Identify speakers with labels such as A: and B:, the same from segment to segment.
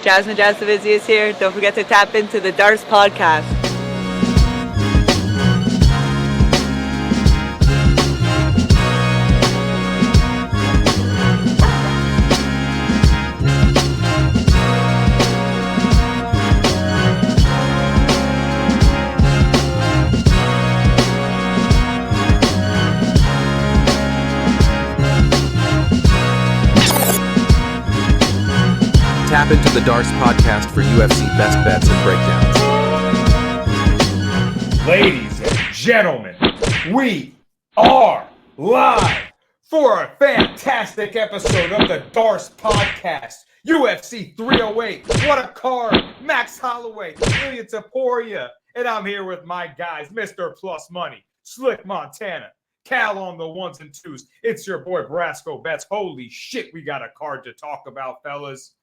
A: Jasmine Jasovizzi is here. Don't forget to tap into the Darts podcast.
B: Tap into the Darts podcast for UFC best bets and breakdowns.
C: Ladies and gentlemen, we are live for a fantastic episode of the Darts podcast. UFC 308. What a card. Max Holloway, Ilia Topuria. And I'm here with my guys, Mr. Plus Money, Slick Montana, Cal on the ones and twos. It's your boy Brasco Betts. Holy shit, we got a card to talk about, fellas.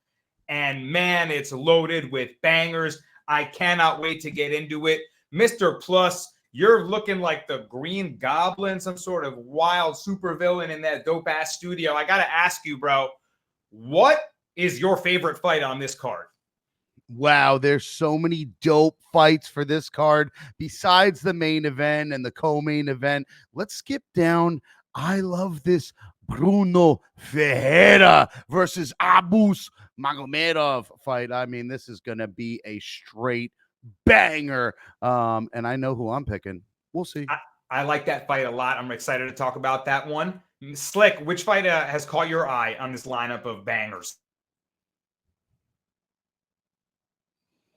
C: And man, it's loaded with bangers. I cannot wait to get into it. Mr. Plus, you're looking like the Green Goblin, some sort of wild supervillain in that dope-ass studio. I got to ask you, bro, what is your favorite fight on this card?
D: Wow, there's so many dope fights for this card besides the main event and the co-main event. Let's skip down. I love this Bruno Ferrera versus Abus Magomedov fight. I mean, this is going to be a straight banger. And I know who I'm picking. We'll see.
C: I like that fight a lot. I'm excited to talk about that one. Slick, which fight has caught your eye on this lineup of bangers?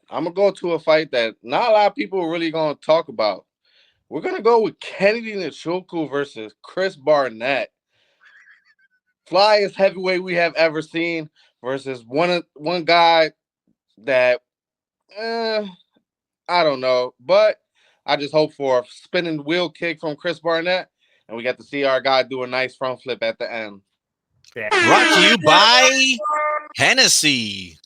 E: I'm going to go to a fight that not a lot of people are really going to talk about. We're going to go with Kennedy Nzechukwu versus Chris Barnett. Flyest heavyweight we have ever seen versus one guy that, I don't know. But I just hope for a spinning wheel kick from Chris Barnett, and we get to see our guy do a nice front flip at the end.
F: Brought to you by Hennessy.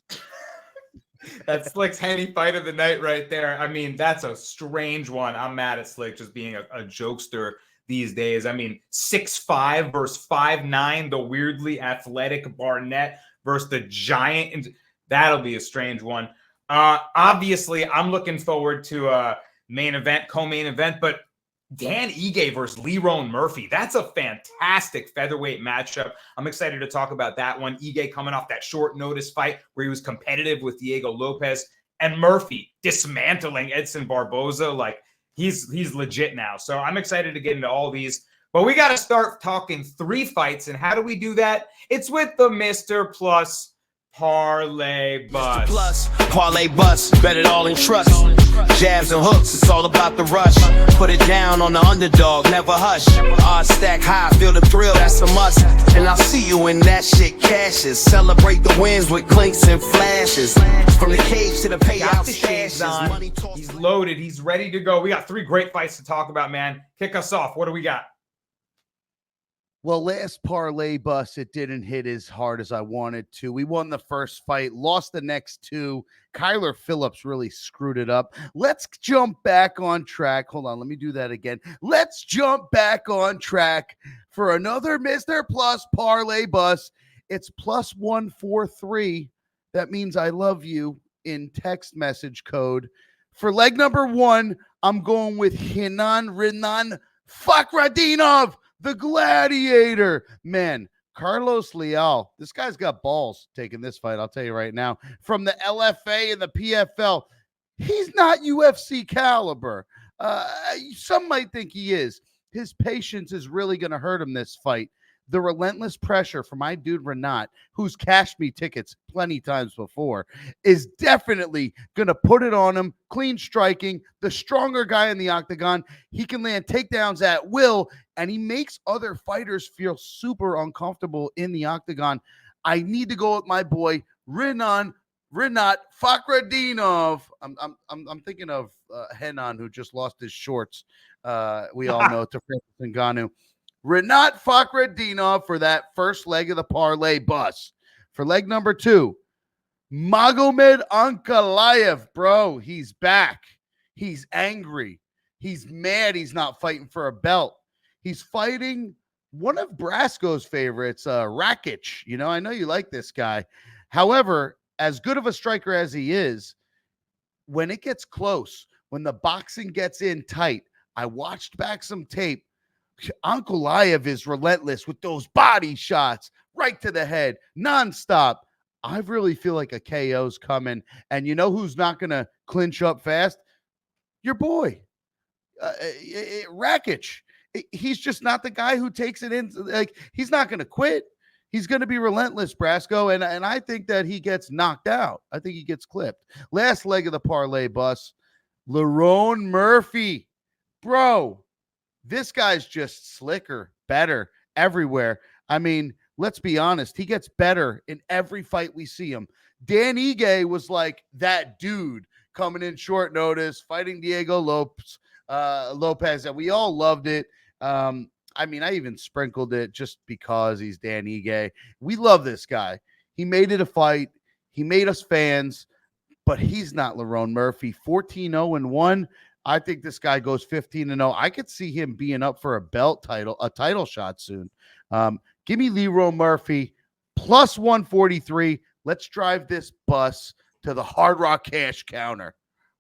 C: That's Slick's Henny fight of the night right there. I mean, that's a strange one. I'm mad at Slick just being a jokester these days. I mean, 6'5" versus 5'9", the weirdly athletic Barnett versus the giant. That'll be a strange one. Obviously, I'm looking forward to a main event, co-main event, but Dan Ige versus Lerone Murphy. That's a fantastic featherweight matchup. I'm excited to talk about that one. Ige coming off that short notice fight where he was competitive with Diego Lopez, and Murphy dismantling Edson Barboza. Like, he's legit now. So I'm excited to get into all these. But we got to start talking three fights. And how do we do that? It's with the Mr. Plus Parlay Bus.
G: Plus, Parlay Bus, bet it all in trust. Jabs and hooks, it's all about the rush. Put it down on the underdog, never hush. Odds stack high, feel the thrill, that's a must. And I'll see you when that shit cashes. Celebrate the wins with clinks and flashes. From the cage to the payout stashes.
C: He's loaded, he's ready to go. We got three great fights to talk about, man. Kick us off. What do we got?
D: Well, last Parlay Bus, it didn't hit as hard as I wanted to. We won the first fight, lost the next two. Kyler Phillips really screwed it up. Let's jump back on track. Hold on, let me do that again. Let's jump back on track for another Mr. Plus Parlay Bus. It's plus 143. That means I love you in text message code. For leg number one, I'm going with Renan Fakhretdinov, the Gladiator. Man, Carlos Leal, this guy's got balls taking this fight, I'll tell you right now. From the LFA and the PFL, he's not UFC caliber. Some might think he is. His patience is really going to hurt him this fight. The relentless pressure from my dude Renato, who's cashed me tickets plenty times before, is definitely going to put it on him. Clean striking, the stronger guy in the octagon. He can land takedowns at will, and he makes other fighters feel super uncomfortable in the octagon. I need to go with my boy Renato Fakhretdinov. I'm thinking of Henan, who just lost his shorts. We all know, to Francis Ngannou. Renato Fakhretdinov for that first leg of the Parlay Bus. For leg number two, Magomed Ankalaev, bro, he's back. He's angry. He's mad he's not fighting for a belt. He's fighting one of Brasco's favorites, Rakic. You know, I know you like this guy. However, as good of a striker as he is, when it gets close, when the boxing gets in tight, I watched back some tape. Ankalaev is relentless with those body shots right to the head, nonstop. I really feel like a KO's coming. And you know who's not going to clinch up fast? Your boy, Rakic. He's just not the guy who takes it in. Like, he's not going to quit. He's going to be relentless, Brasco, and I think that he gets knocked out. I think he gets clipped. Last leg of the parlay bus, Lerone Murphy. Bro, this guy's just slicker, better everywhere. I mean, let's be honest. He gets better in every fight we see him. Dan Ige was like that dude coming in short notice, fighting Diego Lopez, and we all loved it. I mean, I even sprinkled it just because he's Dan Ige. We love this guy. He made it a fight. He made us fans, but he's not Lerone Murphy. 14-0-1. I think this guy goes 15-0. I could see him being up for a title shot soon. Give me Lerone Murphy plus 143. Let's drive this bus to the Hard Rock Cash counter.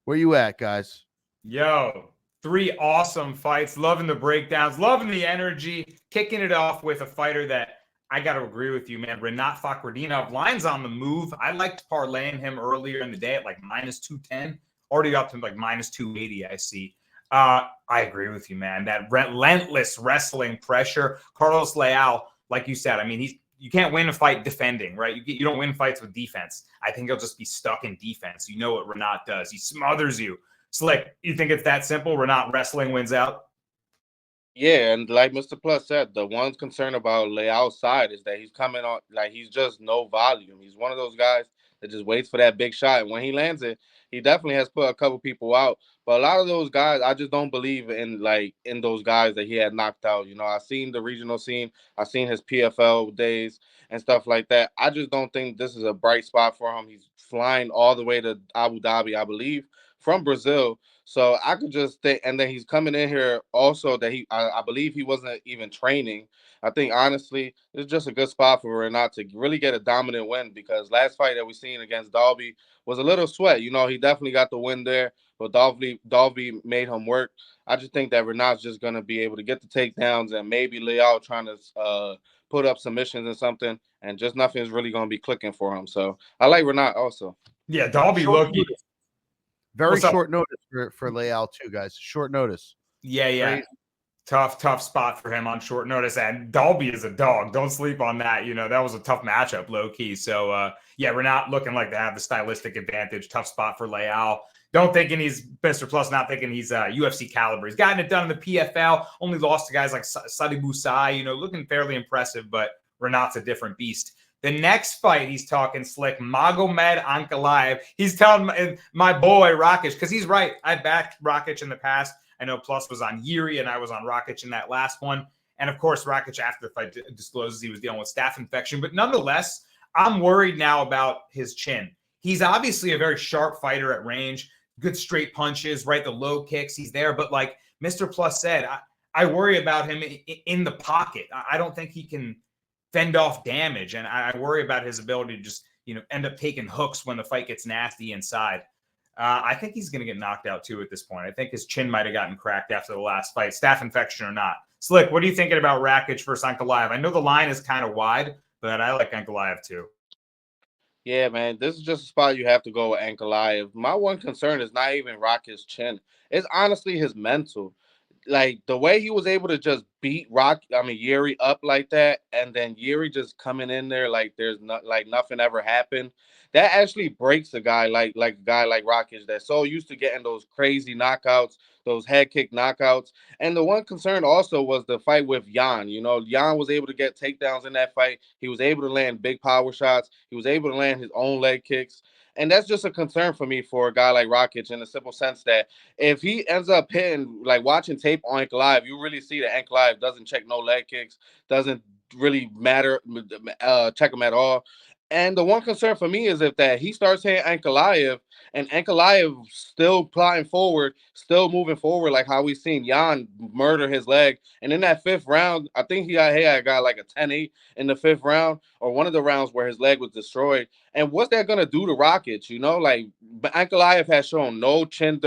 D: Where you at, guys?
C: Yo, 3 awesome fights. Loving the breakdowns, loving the energy. Kicking it off with a fighter that I got to agree with you, man. Renato Fakhretdinov, line's on the move. I liked parlaying him earlier in the day at like minus 210. Already up to like minus 280, I see. I agree with you, man. That relentless wrestling pressure. Carlos Leal, like you said, I mean, you can't win a fight defending, right? You don't win fights with defense. I think he'll just be stuck in defense. You know what Renato does. He smothers you. Slick, you think it's that simple? Renato wrestling wins out?
E: Yeah, and like Mr. Plus said, the one concern about Leal's side is that he's coming on, like, he's just no volume. He's one of those guys that just waits for that big shot. And when he lands it, he definitely has put a couple people out. But a lot of those guys, I just don't believe in those guys that he had knocked out. You know, I've seen the regional scene. I've seen his PFL days and stuff like that. I just don't think this is a bright spot for him. He's flying all the way to Abu Dhabi, I believe, from Brazil. So I could just think, and then he's coming in here also that I believe he wasn't even training. I think, honestly, it's just a good spot for Renato to really get a dominant win, because last fight that we seen against Dalby was a little sweat. You know, he definitely got the win there, but Dalby made him work. I just think that Renato's just going to be able to get the takedowns, and maybe Leal trying to put up submissions and something, and just nothing's really going to be clicking for him. So I like Renato also.
C: Yeah, Dalby lucky.
D: Very short notice for Leal too, guys. Short notice.
C: Yeah. Crazy. Tough spot for him on short notice. And Dalby is a dog. Don't sleep on that. You know, that was a tough matchup, low key. So, yeah, we're not looking like they have the stylistic advantage. Tough spot for Leal. Don't thinking he's Mr. Plus, not thinking he's UFC caliber. He's gotten it done in the PFL. Only lost to guys like Sadi Busai, you know, looking fairly impressive, but Renato's a different beast. The next fight, he's talking slick, Magomed Ankalaev. He's telling my boy Rakic, because he's right. I backed Rakic in the past. I know Plus was on Yuri, and I was on Rakic in that last one. And, of course, Rakic, after the fight, discloses he was dealing with staph infection. But nonetheless, I'm worried now about his chin. He's obviously a very sharp fighter at range, good straight punches, right? The low kicks, he's there. But like Mr. Plus said, I worry about him in the pocket. I don't think he can fend off damage, and I worry about his ability to just, you know, end up taking hooks when the fight gets nasty inside. I think he's going to get knocked out too at this point. I think his chin might have gotten cracked after the last fight, staph infection or not. Slick, what are you thinking about Rakic versus Ankalaev? I know the line is kind of wide, but I like Ankalaev too.
E: Yeah, man, this is just a spot you have to go with Ankalaev. My one concern is not even Rakic's chin. It's honestly his mental. Like, the way he was able to just beat Yuri up like that, and then Yuri just coming in there like there's nothing ever happened. That actually breaks a guy like Rakic that's so used to getting those crazy knockouts, those head kick knockouts. And the one concern also was the fight with Jan. You know, Jan was able to get takedowns in that fight. He was able to land big power shots. He was able to land his own leg kicks. And that's just a concern for me for a guy like Rakic, in the simple sense that if he ends up hitting, like watching tape on Ankalaev, you really see that Ankalaev doesn't check no leg kicks, doesn't really check him at all. And the one concern for me is if that he starts hitting Ankalaev, and Ankalaev still plotting forward, still moving forward, like how we've seen Jan murder his leg. And in that 5th round, I think he got like a 10-8 in the 5th round, or one of the rounds where his leg was destroyed. And what's that gonna do to Rockets? You know, like Ankalaev has shown no chin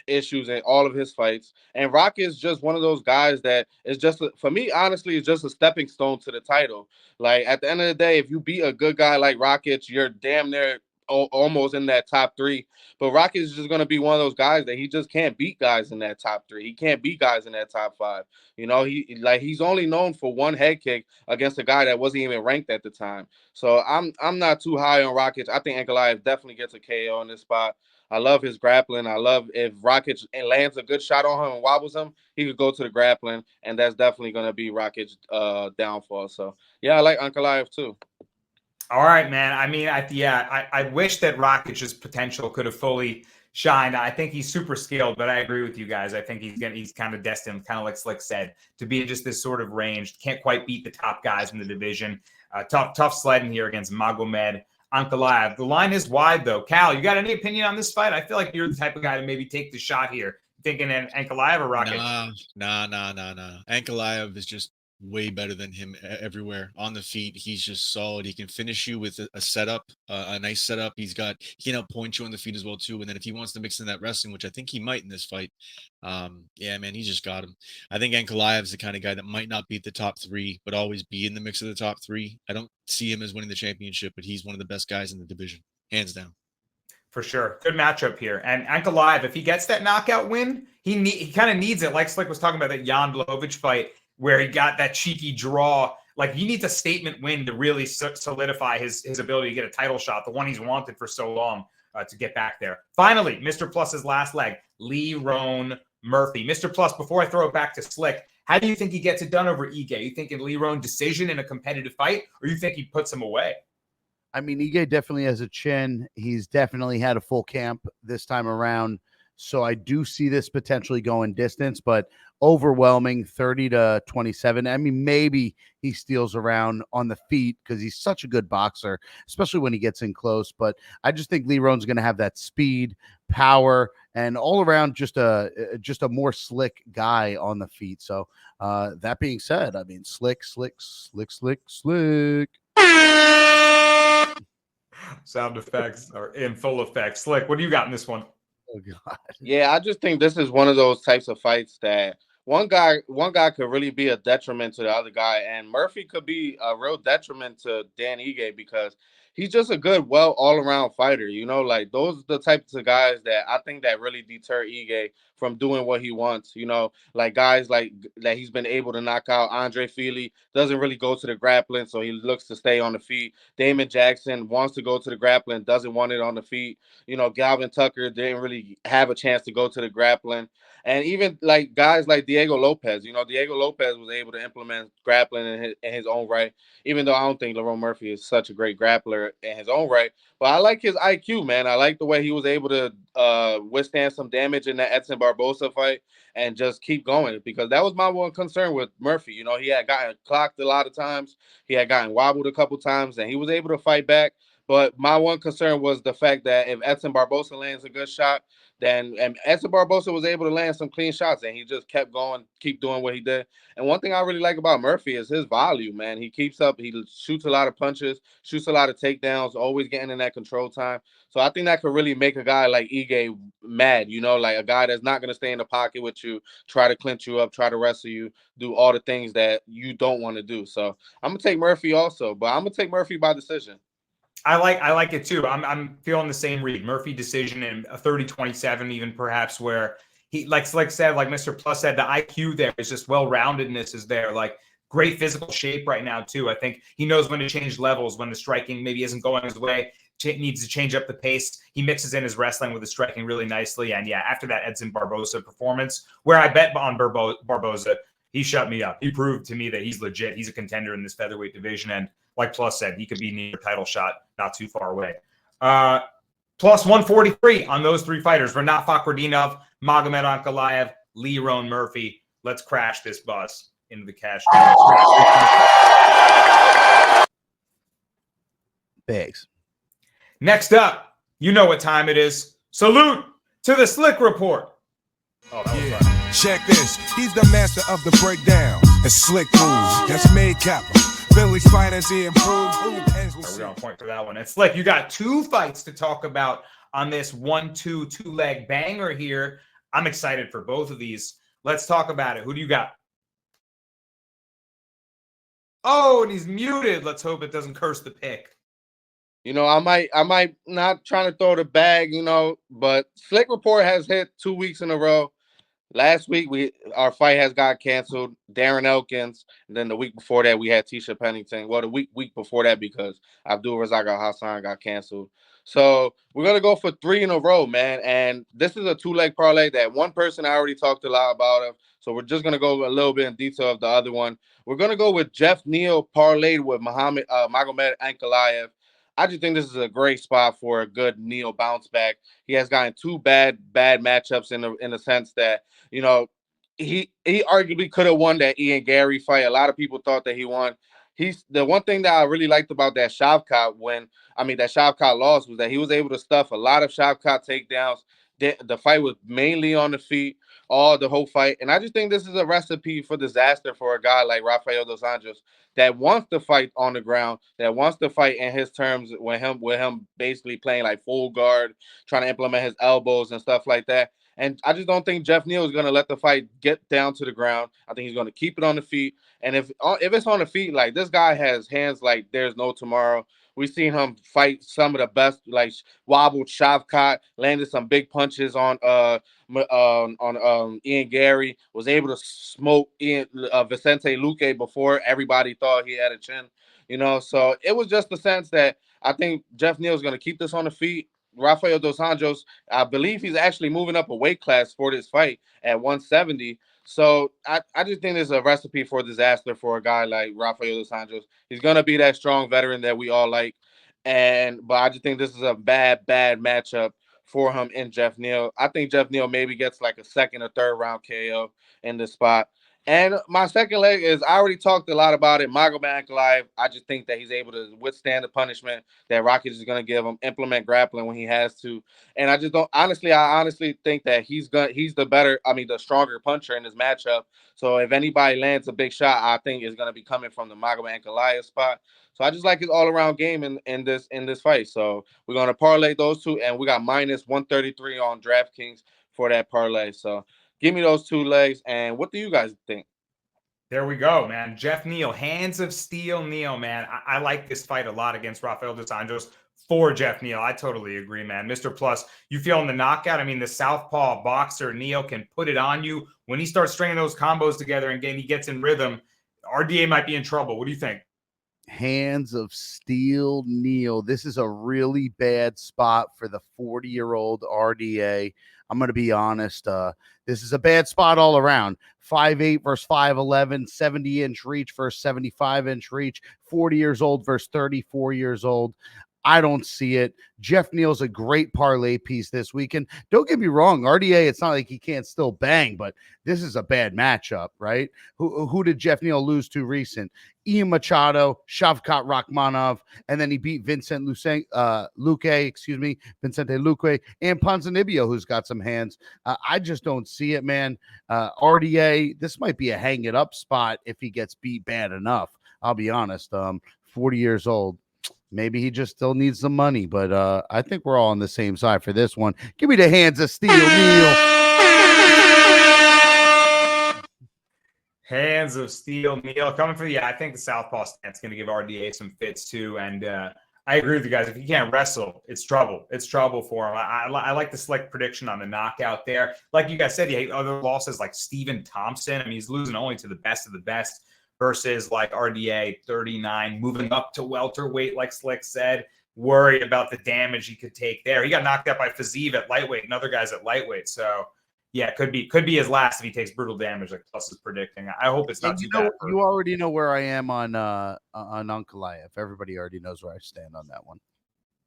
E: issues in all of his fights, and Rockets just one of those guys that is just for me, honestly, is just a stepping stone to the title. Like at the end of the day, if you beat a good guy like Rockets, you're damn near almost in that top 3. But Rockets is just going to be one of those guys that he just can't beat guys in that top 3. He can't beat guys in that top 5. You know, he's only known for one head kick against a guy that wasn't even ranked at the time. So I'm not too high on Rockets. I think Ankalaev definitely gets a KO in this spot. I love his grappling. I love if Rockets lands a good shot on him and wobbles him, he could go to the grappling, and that's definitely going to be Rockets' downfall. So yeah, I like Ankalaev too.
C: All right, man. I mean, I wish that Rakic's potential could have fully shined. I think he's super skilled, but I agree with you guys. I think he's kind of destined, kind of like Slick said, to be in just this sort of range. Can't quite beat the top guys in the division. Tough sledding here against Magomed Ankalaev. The line is wide, though. Cal, you got any opinion on this fight? I feel like you're the type of guy to maybe take the shot here. Thinking Ankalaev or Rakic?
F: Nah. Ankalaev is just way better than him everywhere. On the feet, he's just solid. He can finish you with a setup, a nice setup. He can outpoint you on the feet as well too. And then if he wants to mix in that wrestling, which I think he might in this fight, yeah, man, he just got him. I think Ankalaev is the kind of guy that might not beat the top 3, but always be in the mix of the top 3. I don't see him as winning the championship, but he's one of the best guys in the division, hands down.
C: For sure. Good matchup here. And Ankalaev, if he gets that knockout win, he kind of needs it. Like Slick was talking about that Jan Blachowicz fight, where he got that cheeky draw. Like, he needs a statement win to really solidify his ability to get a title shot, the one he's wanted for so long, to get back there. Finally, Mr. Plus's last leg, Lerone Murphy. Mr. Plus, before I throw it back to Slick, how do you think he gets it done over Ige? You think in Lerone decision in a competitive fight, or you think he puts him away?
D: I mean, Ige definitely has a chin. He's definitely had a full camp this time around. So I do see this potentially going distance, but overwhelming 30-27. I mean, maybe he steals around on the feet because he's such a good boxer, especially when he gets in close. But I just think Lerone's going to have that speed, power, and all around just a more slick guy on the feet. So that being said, I mean, slick.
C: Sound effects are in full effect. Slick, what do you got in this one?
D: Oh God.
E: Yeah, I just think this is one of those types of fights that one guy could really be a detriment to the other guy, and Murphy could be a real detriment to Dan Ige because he's just a good, all-around fighter. You know, like those are the types of guys that I think that really deter Ige from doing what he wants. You know, like guys like that he's been able to knock out. Andre Feely doesn't really go to the grappling, so he looks to stay on the feet. Damon Jackson wants to go to the grappling, doesn't want it on the feet. You know, Galvin Tucker didn't really have a chance to go to the grappling. And even like guys like Diego Lopez, you know, Diego Lopez was able to implement grappling in his own right, even though I don't think Lerone Murphy is such a great grappler in his own right. But I like his IQ, man. I like the way he was able to withstand some damage in that Edson Barbosa fight and just keep going, because that was my one concern with Murphy. You know, he had gotten clocked a lot of times. He had gotten wobbled a couple times, and he was able to fight back. But my one concern was the fact that if Edson Barbosa lands a good shot, then and Edson Barbosa was able to land some clean shots, and he just kept going, keep doing what he did. And one thing I really like about Murphy is his volume, man. He keeps up. He shoots a lot of punches, shoots a lot of takedowns, always getting in that control time. So I think that could really make a guy like Ige mad, you know, like a guy that's not going to stay in the pocket with you, try to clinch you up, try to wrestle you, do all the things that you don't want to do. So I'm going to take Murphy also, but I'm going to take Murphy by decision.
C: I like it too. I'm feeling the same read. Murphy decision in a 30-27, even perhaps, where he like said, like Mr. Plus said, the IQ there is just well-roundedness is there. Like great physical shape right now too. I think he knows when to change levels, when the striking maybe isn't going his way, needs to change up the pace. He mixes in his wrestling with his striking really nicely. And yeah, after that Edson Barbosa performance, where I bet on Barbosa, he shut me up. He proved to me that he's legit. He's a contender in this featherweight division. And like Plus said, he could be near a title shot, not too far away. Plus 143 on those three fighters. Renat Fakhretdinov, Magomed Ankalaev, Lerone Murphy. Let's crash this bus into the cash.
D: Bags.
C: Next up, you know what time it is. Salute to the Slick Report. Oh, that was fun.
H: Check this. He's the master of the breakdown and slick moves. That's made Kappa. Billy Spiders, he improved. Who depends? We'll
C: So
H: see.
C: we're on point for that one. It's like you got 2 fights to talk about on this 1-2 two-leg banger here. I'm excited for both of these. Let's talk about it. Who do you got? Oh, and he's muted. Let's hope it doesn't curse the pick.
E: You know, I might not trying to throw the bag, you know, but Slick Report has hit 2 weeks in a row. Last week our fight has got canceled. Darren Elkins. And then the week before that we had Tisha Pennington. Well, the week before that because Abdul Razak Hassan got canceled. So we're gonna go for 3 in a row, man. And this is a 2-leg parlay that one person I already talked a lot about him. So we're just gonna go a little bit in detail of the other one. We're gonna go with Jeff Neal parlayed with Magomed Ankalaev. I just think this is a great spot for a good Neal bounce back. He has gotten 2 bad matchups in the sense that, you know, he arguably could have won that Ian Gary fight. A lot of people thought that he won. He's the one thing that I really liked about that Shavkat loss was that he was able to stuff a lot of Shavkat takedowns. The fight was mainly on the feet, the whole fight. And I just think this is a recipe for disaster for a guy like Rafael dos Anjos that wants to fight on the ground, that wants to fight in his terms with him basically playing like full guard, trying to implement his elbows and stuff like that. And I just don't think Jeff Neal is going to let the fight get down to the ground. I think he's going to keep it on the feet. And if it's on the feet, like this guy has hands like there's no tomorrow. We've seen him fight some of the best, like wobbled Shavkat, landed some big punches on Ian Gary, was able to smoke Vicente Luque before everybody thought he had a chin, you know. So it was just the sense that I think Jeff Neal is going to keep this on the feet. Rafael dos Anjos, I believe he's actually moving up a weight class for this fight at 170. So I just think there's a recipe for disaster for a guy like Rafael dos Anjos. He's gonna be that strong veteran that we all like, but I just think this is a bad matchup for him in Jeff Neal. I think Jeff Neal maybe gets like a 2nd or 3rd round KO in this spot. And my second leg is, I already talked a lot about it, Magomed Ankalaev. I just think that he's able to withstand the punishment that Rockets is going to give him, implement grappling when he has to. And I just don't, I honestly think that he's the stronger puncher in this matchup. So if anybody lands a big shot, I think it's going to be coming from the Magomed Ankalaev spot. So I just like his all-around game in this fight. So we're going to parlay those 2, and we got minus 133 on DraftKings for that parlay. So give me those 2 legs, and what do you guys think?
C: There we go, man. Jeff Neal, hands of steel Neal, man. I like this fight a lot against Rafael dos Anjos for Jeff Neal. I totally agree, man. Mr. Plus, you feeling the knockout? I mean, the southpaw boxer Neal can put it on you. When he starts stringing those combos together and he gets in rhythm, RDA might be in trouble. What do you think?
D: Hands of steel Neal. This is a really bad spot for the 40-year-old RDA. I'm going to be honest. This is a bad spot all around. 5'8" versus 5'11", 70-inch reach versus 75-inch reach, 40 years old versus 34 years old. I don't see it. Jeff Neal's a great parlay piece this weekend. Don't get me wrong, RDA, it's not like he can't still bang, but this is a bad matchup, right? Who did Jeff Neal lose to recent? Ian Machado, Shavkat Rakhmonov, and then he beat Vicente Luque, and Ponzinibbio, who's got some hands. I just don't see it, man. RDA, this might be a hang it up spot if he gets beat bad enough. I'll be honest. 40 years old. Maybe he just still needs the money, but I think we're all on the same side for this one. Give me the hands of steel, Neal.
C: Hands of steel, Neal coming for you. I think the southpaw stance going to give RDA some fits too, and I agree with you guys. If he can't wrestle, it's trouble. It's trouble for him. I like the select prediction on the knockout there. Like you guys said, he had other losses like Stephen Thompson. I mean, he's losing only to the best of the best. Versus like RDA 39, moving up to welterweight, like Slick said, worried about the damage he could take there. He got knocked out by Fazeev at lightweight and other guys at lightweight. So yeah, could be his last if he takes brutal damage, like Plus is predicting. I hope it's not too bad.
D: You already know where I am on Ankalaev. Everybody already knows where I stand on that one.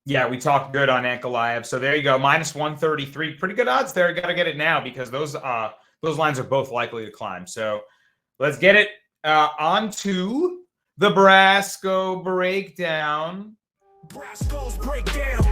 C: Yeah, we talked good on Ankalaev. So there you go, minus 133. Pretty good odds there. Got to get it now because those lines are both likely to climb. So let's get it. On to the Brasco breakdown.
H: Brasco's breakdown.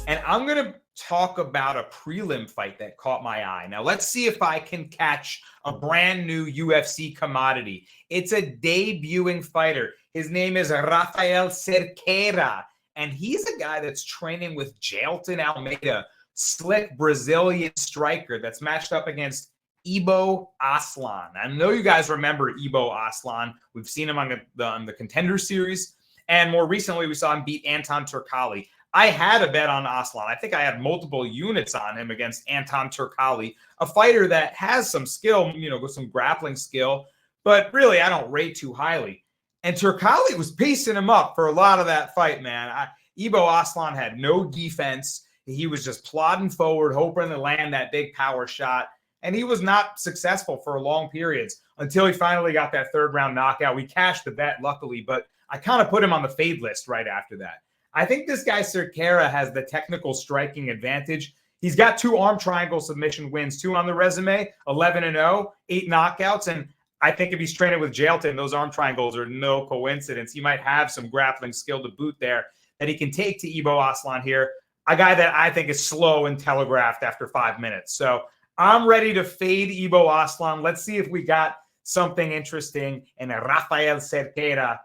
C: And I'm going to talk about a prelim fight that caught my eye. Now, let's see if I can catch a brand new UFC commodity. It's a debuting fighter. His name is Rafael Cerqueira, and he's a guy that's training with Jailton Almeida, slick Brazilian striker that's matched up against Ibo Aslan. I know you guys remember Ibo Aslan. We've seen him on the Contender Series, and more recently we saw him beat Anton Turkalj. I had a bet on Aslan. I think I had multiple units on him against Anton Turkalj, a fighter that has some skill, with some grappling skill, but really I don't rate too highly. And Turkalj was pacing him up for a lot of that fight, man. Ibo Aslan had no defense. He was just plodding forward, hoping to land that big power shot. And he was not successful for long periods until he finally got that third round knockout. We cashed the bet, luckily, but I kind of put him on the fade list right after that. I think this guy Cerqueira has the technical striking advantage. He's got 2 arm triangle submission wins, 2 on the resume, 11-0, 8 knockouts. And I think if he's training with Jailton, those arm triangles are no coincidence. He might have some grappling skill to boot there that he can take to Ibo Aslan here, a guy that I think is slow and telegraphed after 5 minutes. So I'm ready to fade Ibo Aslan. Let's see if we got something interesting in Rafael Cerqueira.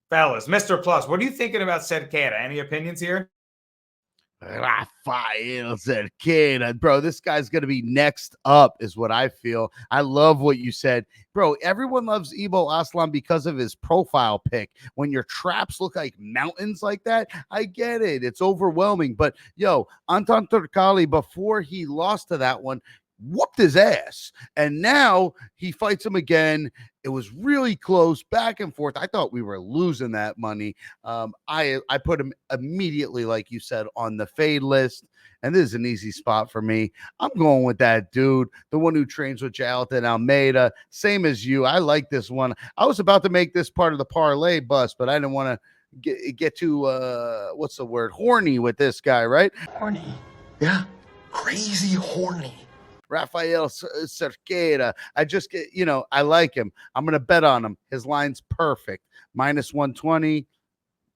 C: Fellas, Mr. Plus, what are you thinking about Cerqueira? Any opinions here?
D: Rafael Cerqueira, bro, this guy's going to be next up is what I feel. I love what you said. Bro, everyone loves Ibo Aslan because of his profile pic. When your traps look like mountains like that, I get it. It's overwhelming. But, Anton Turkalj, before he lost to that one, whooped his ass. And now he fights him again. It was really close, back and forth. I thought we were losing that money. I put him immediately, like you said, on the fade list. And this is an easy spot for me. I'm going with that dude, the one who trains with Jailton Almeida. Same as you. I like this one. I was about to make this part of the parlay bus, but I didn't want to get too, what's the word? Horny with this guy, right?
H: Horny. Yeah. Crazy horny.
D: Rafael Cerqueira. I just get, I like him. I'm going to bet on him. His line's perfect. -120.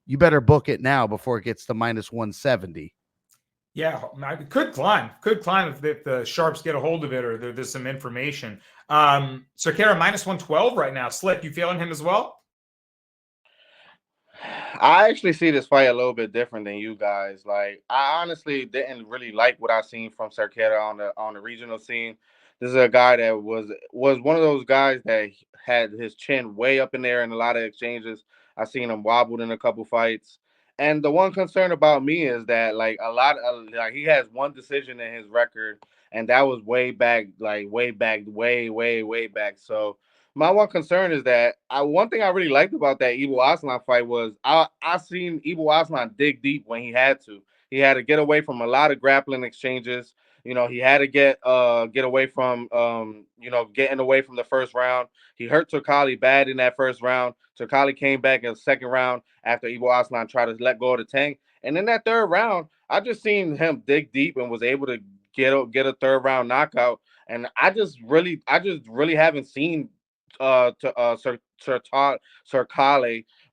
D: You better book it now before it gets to -170.
C: Yeah, could climb if the sharps get a hold of it or there's some information. Cerqueira -112 right now. Slick, you feeling him as well?
E: I actually see this fight a little bit different than you guys. Like, I honestly didn't really like what I seen from Cerqueira on the regional scene. This is a guy that was one of those guys that had his chin way up in there in a lot of exchanges. I seen him wobbled in a couple fights. And the one concern about me is that he has one decision in his record, and that was way back. So my one concern is that one thing I really liked about that Ibo Aslan fight was I seen Ibo Aslan dig deep when he had to. He had to get away from a lot of grappling exchanges. He had to get away from getting away from the first round. He hurt Turkalj bad in that first round. Turkalj came back in the second round after Ibo Aslan tried to let go of the tank. And in that third round, I just seen him dig deep and was able to get a third round knockout. And I just really haven't seen Turkalj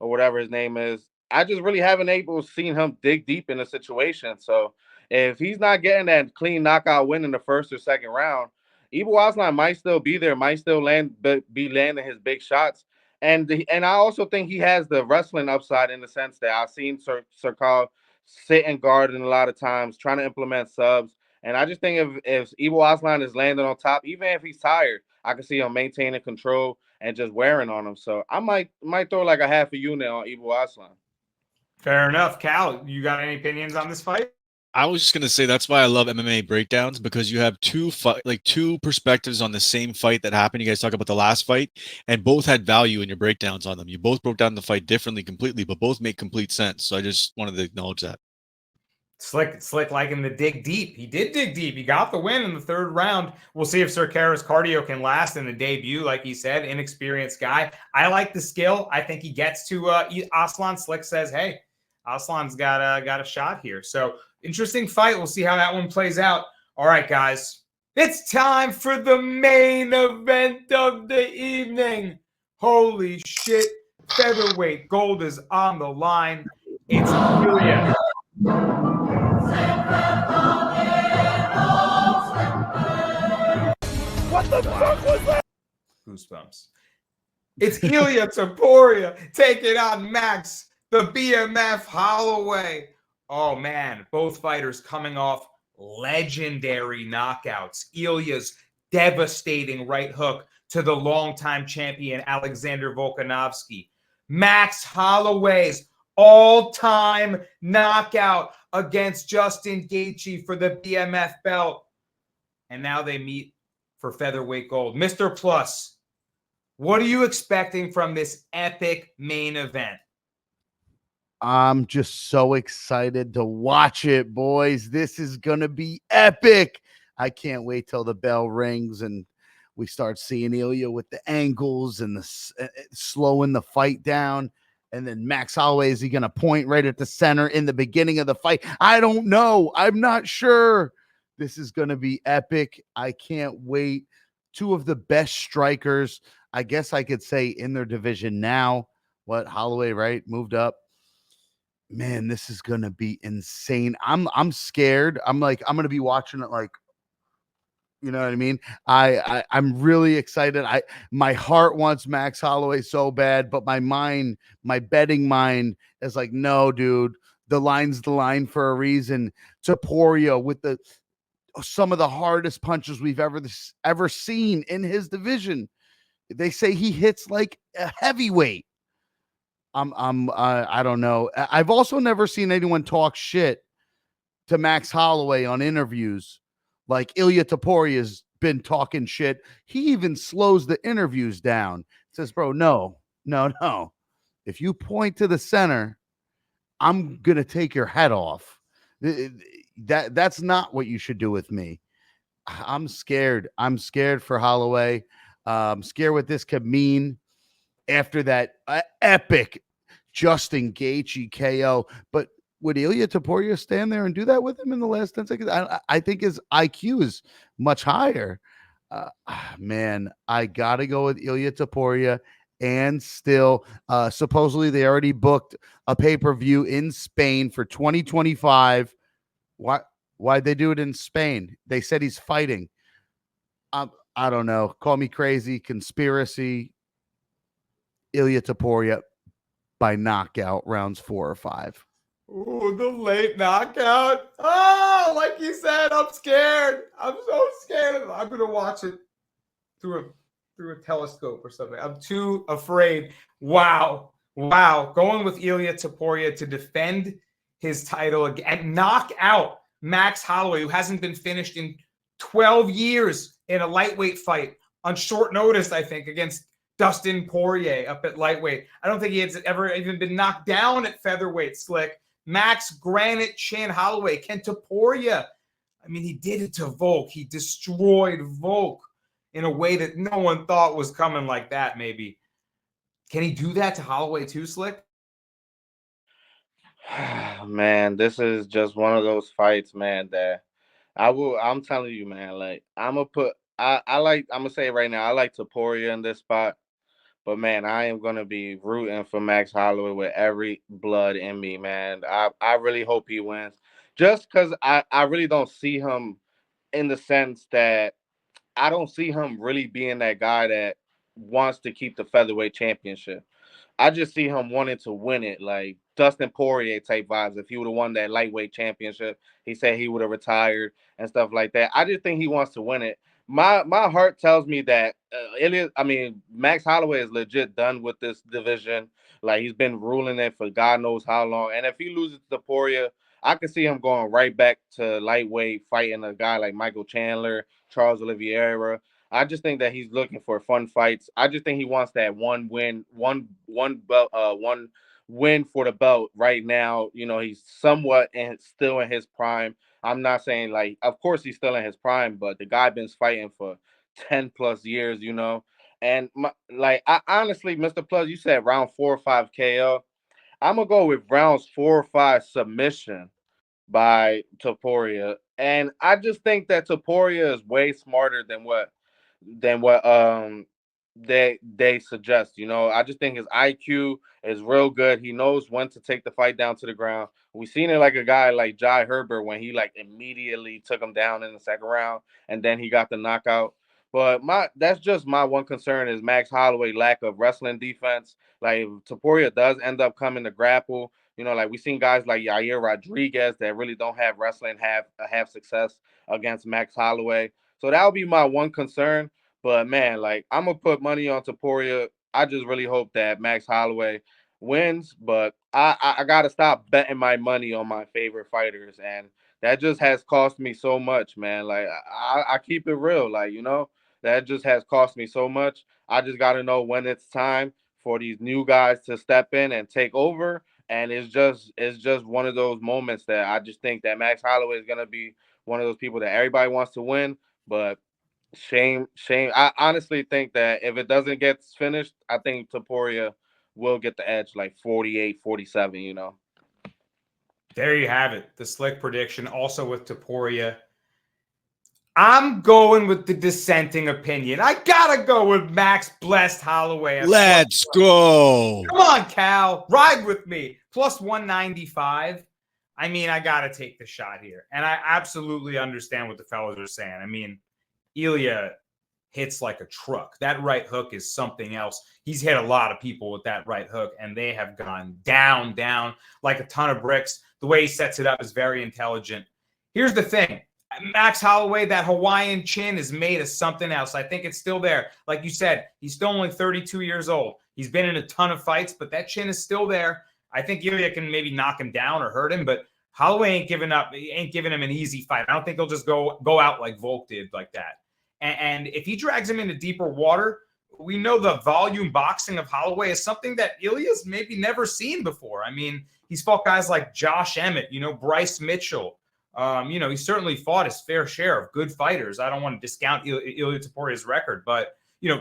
E: or whatever his name is. I just really haven't seen him dig deep in a situation. So if he's not getting that clean knockout win in the first or second round, Ibo Aslan might still be there, might still be landing his big shots. And I also think he has the wrestling upside in the sense that I've seen Cerqueira sit and guard in a lot of times, trying to implement subs. And I just think if Ibo Aslan is landing on top, even if he's tired, I can see him maintaining control and just wearing on him. So I might throw like a half a unit on Ibo Aslan.
C: Fair enough. Cal, you got any opinions on this fight?
F: I was just gonna say that's why I love MMA breakdowns, because you have two perspectives on the same fight that happened. You guys talk about the last fight, and both had value in your breakdowns on them. You both broke down the fight differently, completely, but both make complete sense. So I just wanted to acknowledge that.
C: Slick liking the dig deep. He did dig deep. He got the win in the third round. We'll see if Cerqueira's cardio can last in the debut. Like he said, inexperienced guy. I like the skill. I think he gets to Aslan. Slick says, hey, Aslan's got a shot here. So interesting fight. We'll see how that one plays out. All right, guys. It's time for the main event of the evening. Holy shit. Featherweight gold is on the line. It's Ilia Goosebumps. It's Ilia Topuria taking on Max, the BMF Holloway. Oh, man. Both fighters coming off legendary knockouts. Ilia's devastating right hook to the longtime champion Alexander Volkanovski. Max Holloway's all-time knockout against Justin Gaethje for the BMF belt. And now they meet for featherweight gold. Mr. Plus, what are you expecting from this epic main event?
D: I'm just so excited to watch it, boys. This is going to be epic. I can't wait till the bell rings and we start seeing Ilia with the angles and the slowing the fight down. And then Max Holloway, is he going to point right at the center in the beginning of the fight? I don't know. I'm not sure. This is going to be epic. I can't wait. Two of the best strikers, I guess I could say, in their division now. What, Holloway, right? Moved up. Man, this is going to be insane. I'm scared. I'm going to be watching it like, you know what I mean? I'm really excited. My heart wants Max Holloway so bad, but my mind, my betting mind is like, no, dude, the line's the line for a reason. Topuria with some of the hardest punches we've ever seen in his division. They say he hits like a heavyweight. I don't know. I've also never seen anyone talk shit to Max Holloway on interviews like Ilia Topuria has been talking shit. He even slows the interviews down. Says, bro, no. If you point to the center, I'm going to take your head off. That's not what you should do with me. I'm scared. I'm scared for Holloway. I'm scared what this could mean after that epic Justin Gaethje KO. But would Ilia Topuria stand there and do that with him in the last 10 seconds? I think his IQ is much higher. Man, I got to go with Ilia Topuria. And still, supposedly they already booked a pay-per-view in Spain for 2025. Why'd they do it in Spain? They said he's fighting. I don't know. Call me crazy. Conspiracy. Ilia Topuria by knockout rounds 4 or 5.
C: Ooh, the late knockout. Oh, like you said, I'm scared. I'm so scared. I'm going to watch it through a telescope or something. I'm too afraid. Wow. Going with Ilia Topuria to defend his title again and knock out Max Holloway, who hasn't been finished in 12 years in a lightweight fight on short notice, I think, against Dustin Poirier up at lightweight. I don't think he has ever even been knocked down at featherweight, Slick. Max Granite Chin Holloway, Ken Topuria. I mean, he did it to Volk. He destroyed Volk in a way that no one thought was coming like that, maybe. Can he do that to Holloway too, Slick?
E: Man, this is just one of those fights, man, that I'm telling you, man, like I'm gonna say it right now, I like Topuria in this spot. But man, I am gonna be rooting for Max Holloway with every blood in me, man. I really hope he wins. Just because I really don't see him in the sense that I don't see him really being that guy that wants to keep the featherweight championship. I just see him wanting to win it, like Dustin Poirier type vibes. If he would have won that lightweight championship, he said he would have retired and stuff like that. I just think he wants to win it. My heart tells me that Max Holloway is legit done with this division. Like he's been ruling it for God knows how long. And if he loses to Poirier, I can see him going right back to lightweight, fighting a guy like Michael Chandler, Charles Oliveira. I just think that he's looking for fun fights. I just think he wants that one win for the belt right now. You know, he's somewhat still in his prime. I'm not saying like, of course he's still in his prime, but the guy been fighting for 10 plus years, you know. And I honestly, Mr. Plus, you said round 4 or 5 KO. I'm gonna go with rounds 4 or 5 submission by Topuria. And I just think that Topuria is way smarter than what they suggest. You know, I just think his IQ is real good. He knows when to take the fight down to the ground. We seen it like a guy like Jai Herbert when he like immediately took him down in the second round and then he got the knockout. But that's just my one concern is Max Holloway lack of wrestling defense. Like if Topuria does end up coming to grapple, like we've seen guys like Yair Rodriguez that really don't have wrestling have success against Max Holloway. So that would be my one concern. But man, like I'm gonna put money on Topuria. I just really hope that Max Holloway wins, but I gotta stop betting my money on my favorite fighters, and that just has cost me so much, man. Like I keep it real, like that just has cost me so much. I just gotta know when it's time for these new guys to step in and take over, and it's just one of those moments that I just think that Max Holloway is gonna be one of those people that everybody wants to win, but shame. I honestly think that if it doesn't get finished, I think Topuria will get the edge like 48-47.
C: There you have it. The slick prediction also with Topuria. I'm going with the dissenting opinion. I gotta go with Max Blessed Holloway.
F: Let's go.
C: Come on, Cal. Ride with me. Plus 195. I mean, I gotta take the shot here. And I absolutely understand what the fellas are saying. I mean, Ilia hits like a truck. That right hook is something else. He's hit a lot of people with that right hook, and they have gone down like a ton of bricks. The way he sets it up is very intelligent. Here's the thing. Max Holloway, that Hawaiian chin is made of something else. I think it's still there. Like you said, he's still only 32 years old. He's been in a ton of fights, but that chin is still there. I think Ilia can maybe knock him down or hurt him, but Holloway ain't giving up. He ain't giving him an easy fight. I don't think he'll just go out like Volk did like that. And if he drags him into deeper water, we know the volume boxing of Holloway is something that Ilia's maybe never seen before. I mean, he's fought guys like Josh Emmett, Bryce Mitchell. He certainly fought his fair share of good fighters. I don't want to discount Ilia Topuria's record, but,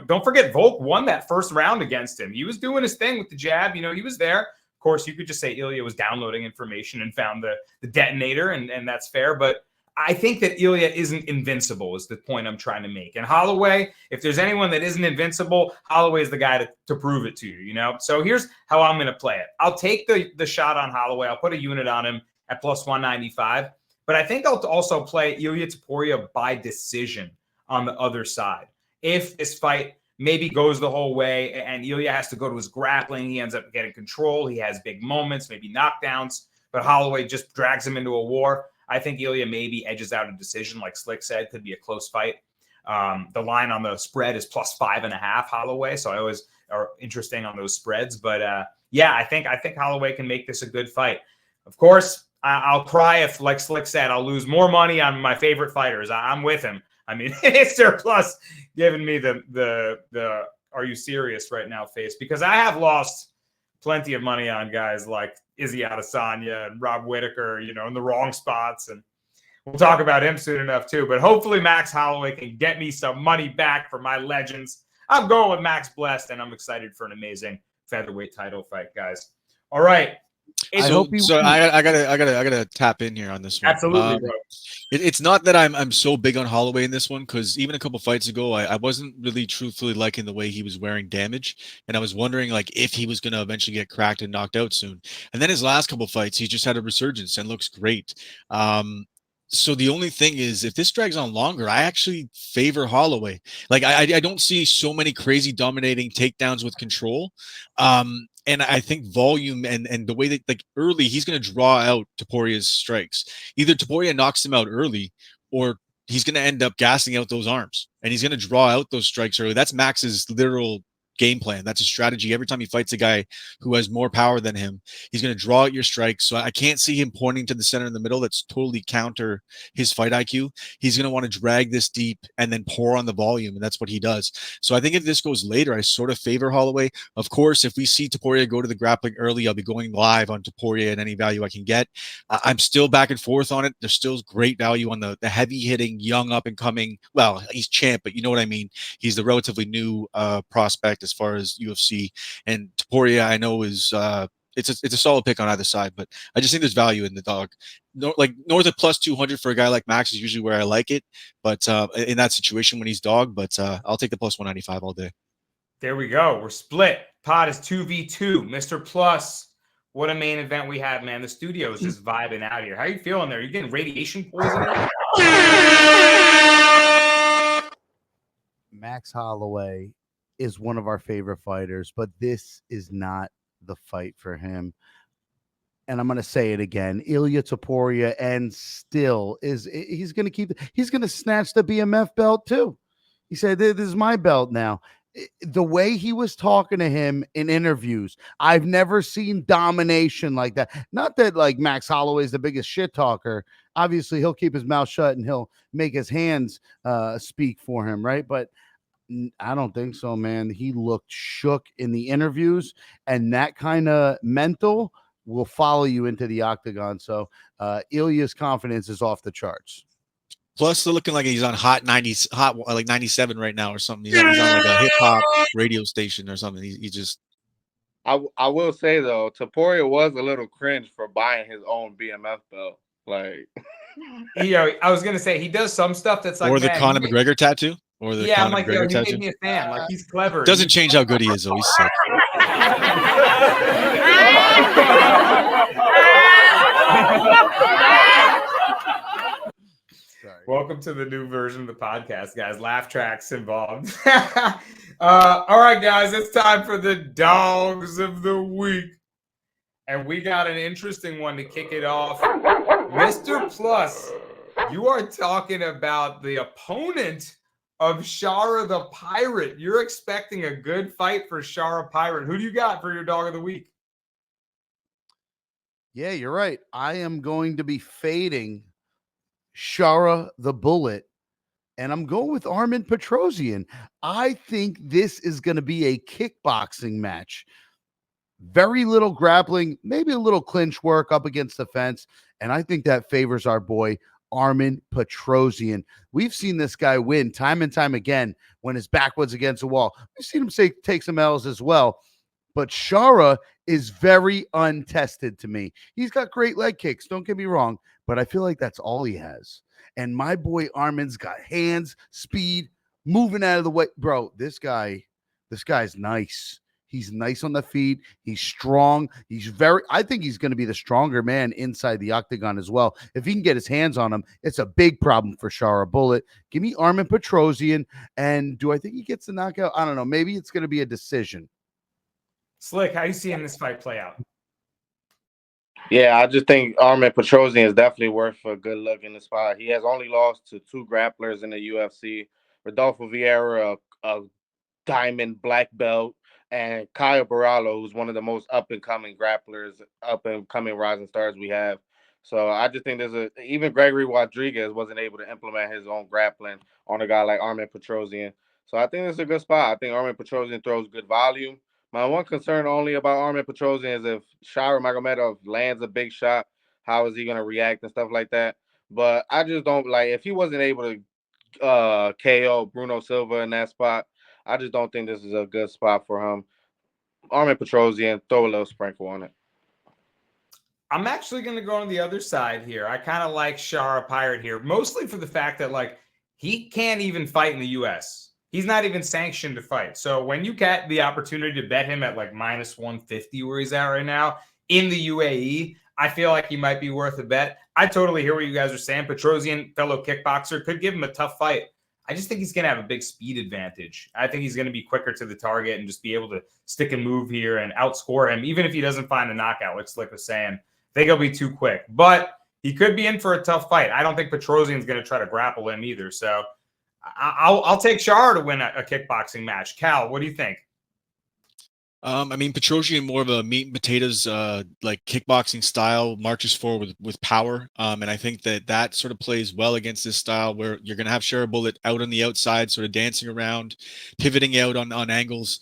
C: don't forget Volk won that first round against him. He was doing his thing with the jab. He was there. Of course, you could just say Ilia was downloading information and found the detonator, and that's fair. But I think that Ilia isn't invincible is the point I'm trying to make. And Holloway, if there's anyone that isn't invincible, Holloway is the guy to prove it to you, So here's how I'm going to play it. I'll take the shot on Holloway. I'll put a unit on him at plus 195. But I think I'll also play Ilia Topuria by decision on the other side. If this fight maybe goes the whole way and Ilia has to go to his grappling, he ends up getting control. He has big moments, maybe knockdowns, but Holloway just drags him into a war. I think Ilia maybe edges out a decision, like Slick said, could be a close fight. The line on the spread is plus 5.5 Holloway, so I always are interesting on those spreads. But I think Holloway can make this a good fight. Of course, I'll cry if, like Slick said, I'll lose more money on my favorite fighters. I'm with him. I mean, it's their plus giving me the are you serious right now face, because I have lost plenty of money on guys like Izzy Adesanya and Rob Whittaker, in the wrong spots. And we'll talk about him soon enough too. But hopefully Max Holloway can get me some money back for my legends. I'm going with Max Blessed, and I'm excited for an amazing featherweight title fight, guys. All right.
F: I gotta tap in here on this one.
C: Absolutely, bro.
F: It's not that I'm so big on Holloway in this one, because even a couple fights ago, I wasn't really truthfully liking the way he was wearing damage, and I was wondering like if he was gonna eventually get cracked and knocked out soon. And then his last couple fights, he just had a resurgence and looks great. So the only thing is, if this drags on longer, I actually favor Holloway. Like I don't see so many crazy dominating takedowns with control. And I think volume and the way that, like, early, he's going to draw out Topuria's strikes. Either Topuria knocks him out early, or he's going to end up gassing out those arms, and he's going to draw out those strikes early. That's Max's literal game plan. That's a strategy. Every time he fights a guy who has more power than him, he's going to draw out your strikes. So I can't see him pointing to the center in the middle. That's totally counter his fight IQ. He's going to want to drag this deep and then pour on the volume, and that's what he does. So I think if this goes later, I sort of favor Holloway. Of course, if we see Topuria go to the grappling early, I'll be going live on Topuria at any value I can get. I'm still back and forth on it. There's still great value on the heavy hitting, young up and coming. Well, he's champ, but you know what I mean. He's the relatively new prospect as far as UFC, and Topuria I know is it's a solid pick on either side, but I just think there's value in the dog. Like north of plus 200 for a guy like Max is usually where I like it, but in that situation when he's dog, but I'll take the plus 195 all day.
C: There we go. We're split. Pod is 2v2. Mr. Plus, what a main event we have, man. The studio is just vibing out here. How are you feeling there? You getting radiation poisoning?
D: Max Holloway is one of our favorite fighters, but this is not the fight for him. And I'm going to say it again. Ilia Topuria, and still he's going to snatch the BMF belt too. He said, "This is my belt now." The way he was talking to him in interviews, I've never seen domination like that. Not that like Max Holloway is the biggest shit talker. Obviously, he'll keep his mouth shut and he'll make his hands speak for him, right? But I don't think so, man. He looked shook in the interviews, and that kind of mental will follow you into the octagon. So Ilya's confidence is off the charts.
F: Plus, they're looking like he's on hot 90s, hot like 97 right now or something. He's on like a hip hop radio station or something. He just.
E: I will say though, Topuria was a little cringe for buying his own BMF belt. Like,
C: I was gonna say he does some stuff that's like,
F: or the
C: man,
F: Conor McGregor tattoo, or the
C: I'm
F: Conor
C: like,
F: McGregor
C: he
F: tattoo.
C: made me a fan. Like, he's clever.
F: Doesn't change how good he is, though. He's sick.
C: Welcome to the new version of the podcast, guys. Laugh tracks involved. All right, guys, it's time for the dogs of the week. And we got an interesting one to kick it off. Mr. Plus, you are talking about the opponent of Shara the Pirate. You're expecting a good fight for Shara Pirate. Who do you got for your dog of the week?
D: Yeah, you're right. I am going to be fading Shara the Bullet, and I'm going with Armin Petrosian. I think this is going to be a kickboxing match. Very little grappling, maybe a little clinch work up against the fence, and I think that favors our boy Armin Petrosian. We've seen this guy win time and time again when his back was against the wall. We've seen him take some L's as well, but Shara is very untested to me. He's got great leg kicks, don't get me wrong, but I feel like that's all he has. And my boy Armin's got hands, speed, moving out of the way. Bro, this guy's nice. He's nice on the feet. He's strong. I think he's going to be the stronger man inside the octagon as well. If he can get his hands on him, it's a big problem for Shara Bullet. Give me Armin Petrosian. And do I think he gets the knockout? I don't know. Maybe it's going to be a decision.
C: Slick, how you seeing this fight play out?
E: yeah, I just think Armin Petrosian is definitely worth a good look in the spot. He has only lost to 2 grapplers in the UFC. Rodolfo Vieira, a diamond black belt, and Kyle Barallo, who's one of the most up-and-coming grapplers, up-and-coming rising stars we have. So I just think even Gregory Rodriguez wasn't able to implement his own grappling on a guy like Armin Petrosian. So I think it's a good spot. I think Armin Petrosian throws good volume. My one concern only about Armin Petrosian is if Shaira Magomedov lands a big shot, how is he going to react and stuff like that. But I just don't like, if he wasn't able to KO Bruno Silva in that spot, I just don't think this is a good spot for him. Armin Petrosian, throw a little sprinkle on it.
C: I'm actually going to go on the other side here. I kind of like Shara Pirate here, mostly for the fact that, like, he can't even fight in the U.S. He's not even sanctioned to fight. So when you get the opportunity to bet him at like minus 150 where he's at right now in the UAE, I feel like he might be worth a bet. I totally hear what you guys are saying. Petrosian, fellow kickboxer, could give him a tough fight. I just think he's going to have a big speed advantage. I think he's going to be quicker to the target and just be able to stick and move here and outscore him, even if he doesn't find a knockout, like Slick was saying. I think he'll be too quick. But he could be in for a tough fight. I don't think Petrosian's going to try to grapple him either. So I'll take Shara to win a kickboxing match. Cal, what do you think?
F: I mean, Petrosian more of a meat and potatoes, like kickboxing style, marches forward with power. And I think that sort of plays well against this style where you're going to have Shara Bullet out on the outside, sort of dancing around, pivoting out on angles.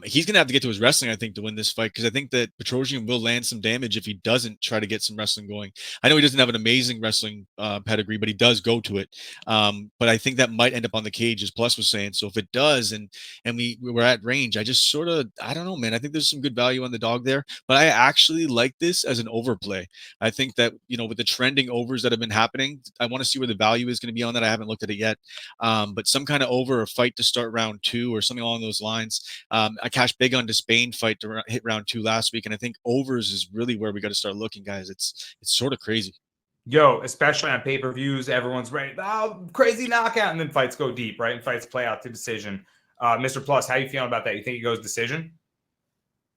F: He's going to have to get to his wrestling, I think, to win this fight, because I think that Petrosian will land some damage if he doesn't try to get some wrestling going. I know he doesn't have an amazing wrestling pedigree, but he does go to it. But I think that might end up on the cage, as Plus was saying. So if it does, and we're at range, I just sort of, I don't know, man. I think there's some good value on the dog there, but I actually like this as an overplay. I think that, with the trending overs that have been happening, I want to see where the value is going to be on that. I haven't looked at it yet. But some kind of over, a fight to start round 2 or something along those lines. I cashed big on Despain fight to hit round 2 last week, and I think overs is really where we got to start looking, guys. It's sort of crazy.
C: Yo, especially on pay-per-views, everyone's ready. Oh, crazy knockout, and then fights go deep, right? And fights play out to decision. Mr. Plus, how you feeling about that? You think he goes decision?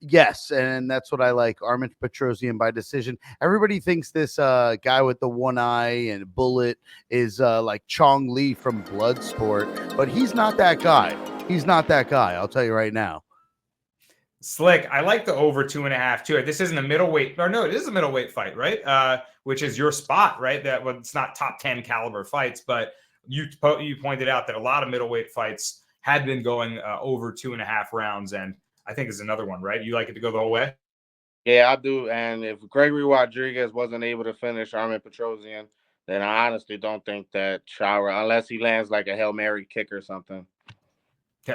D: Yes, and that's what I like. Armin Petrosian by decision. Everybody thinks this guy with the one eye and bullet is like Chong Li from Bloodsport, but he's not that guy. He's not that guy. I'll tell you right now.
C: Slick, I like the over 2.5 too. This isn't a middleweight, or no, it is a middleweight fight, right? Which is your spot, right? That well, it's not top 10 caliber fights, but you pointed out that a lot of middleweight fights had been going over 2.5 rounds, and I think is another one, right? You like it to go the whole way?
E: Yeah, I do. And if Gregory Rodriguez wasn't able to finish Armin Petrosian, then I honestly don't think that Shower, unless he lands like a Hail Mary kick or something.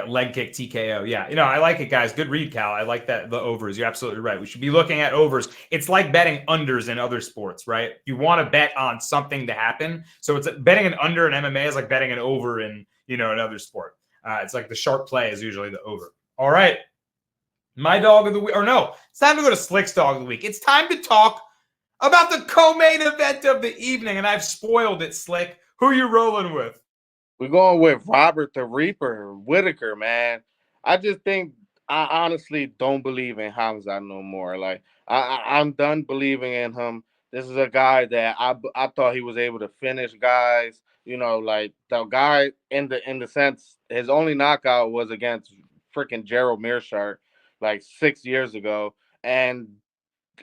C: Leg kick TKO. Yeah. I like it, guys. Good read, Cal. I like that. The overs. You're absolutely right. We should be looking at overs. It's like betting unders in other sports, right? You want to bet on something to happen. So it's betting an under in MMA is like betting an over in, another sport. It's like the sharp play is usually the over. All right. My dog of the week, or no, it's time to go to Slick's dog of the week. It's time to talk about the co-main event of the evening, and I've spoiled it, Slick. Who are you rolling with?
E: We're going with Robert the Reaper Whitaker, man. I just think I honestly don't believe in Hamza no more. Like I'm done believing in him. This is a guy that I thought he was able to finish guys. Like the guy in the sense his only knockout was against freaking Gerald Mearshart like 6 years ago, and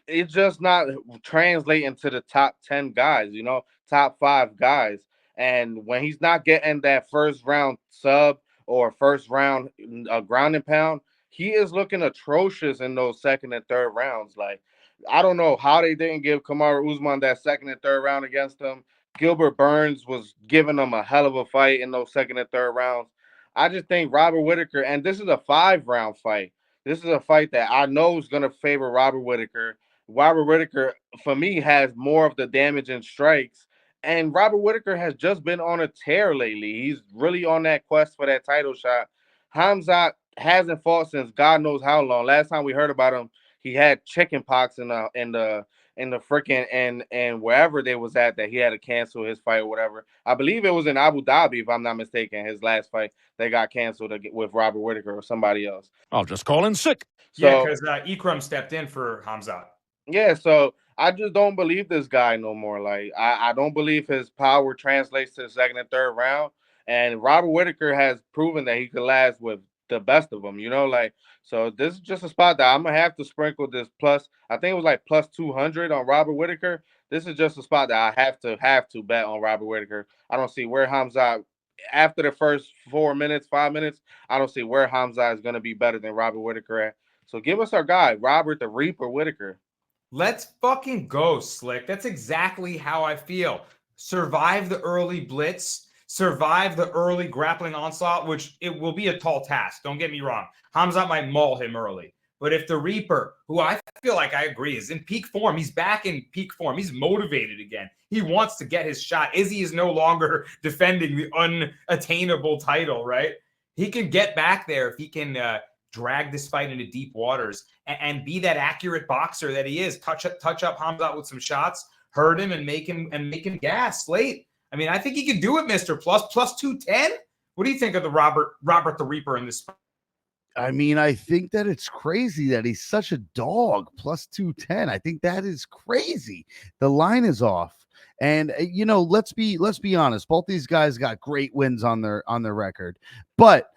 E: it's just not translating to the top 10 guys. Top 5 guys. And when he's not getting that first round sub or first round ground and pound, he is looking atrocious in those second and third rounds. Like, I don't know how they didn't give Kamaru Usman that second and third round against him. Gilbert Burns was giving him a hell of a fight in those second and third rounds. I just think Robert Whitaker, and this is a 5-round fight. This is a fight that I know is going to favor Robert Whitaker. Robert Whitaker, for me, has more of the damage and strikes. And Robert Whitaker has just been on a tear lately. He's really on that quest for that title shot. Hamzat hasn't fought since God knows how long. Last time we heard about him, he had chicken pox in the freaking and wherever they was at that he had to cancel his fight or whatever. I believe it was in Abu Dhabi, if I'm not mistaken. His last fight they got canceled with Robert Whitaker or somebody else.
I: I'll just call in sick.
C: Yeah, because Ikram stepped in for Hamzat.
E: Yeah, so I just don't believe this guy no more. Like, I don't believe his power translates to the second and third round. And Robert Whitaker has proven that he could last with the best of them, so this is just a spot that I'm going to have to sprinkle this plus. I think it was like plus 200 on Robert Whitaker. This is just a spot that I have to bet on Robert Whitaker. I don't see where Hamza, after the first 5 minutes, I don't see where Hamza is going to be better than Robert Whitaker at. So give us our guy, Robert the Reaper Whitaker.
C: Let's fucking go, Slick. That's exactly how I feel. Survive the early blitz, survive the early grappling onslaught, which it will be a tall task. Don't get me wrong. Hamzat might maul him early. But if the Reaper, who I feel like I agree is in peak form, he's back in peak form. He's motivated again. He wants to get his shot. Izzy is no longer defending the unattainable title, right? He can get back there if he can drag this fight into deep waters and be that accurate boxer that he is. Touch up Hamzat with some shots, hurt him and make him gas late. I mean, I think he can do it, Mr. Plus 210. What do you think of the Robert the Reaper in this fight?
D: I mean, I think that it's crazy that he's such a dog. Plus 210. I think that is crazy. The line is off. And let's be honest. Both these guys got great wins on their record. But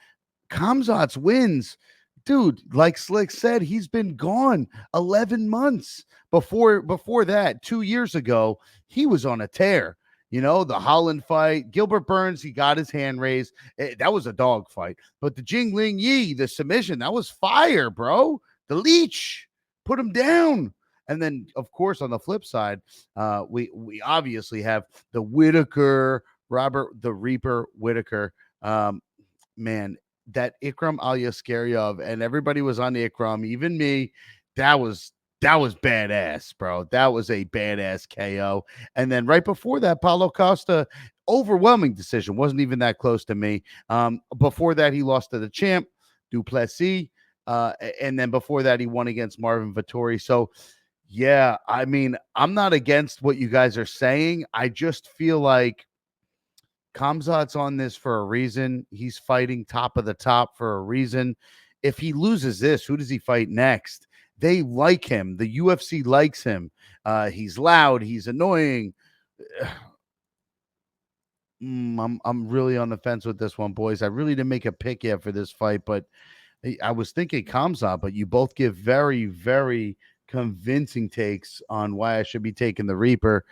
D: Khamzat's wins, dude, like Slick said, he's been gone 11 months. Before that, 2 years ago, he was on a tear. The Holland fight, Gilbert Burns, he got his hand raised. That was a dog fight. But the Jingling Yi, the submission, that was fire, bro. The leech, put him down. And then, of course, on the flip side, we obviously have the Whitaker, Robert the Reaper Whitaker. Man, that Ikram Alyaskaryov, and everybody was on the Ikram, even me. That was badass, bro. That was a badass KO. And then right before that, Paulo Costa, overwhelming decision. Wasn't even that close to me. Before that, he lost to the champ, Duplessis. And then before that, he won against Marvin Vettori. So, Yeah, I mean, I'm not against what you guys are saying. I just feel like Khamzat's on this for a reason. He's fighting top of the top for a reason. If he loses this, who does he fight next? They like him. The UFC likes him. He's loud. He's annoying. I'm really on the fence with this one, boys. I really didn't make a pick yet for this fight, but I was thinking Khamzat, but you both give very, very convincing takes on why I should be taking the Reaper.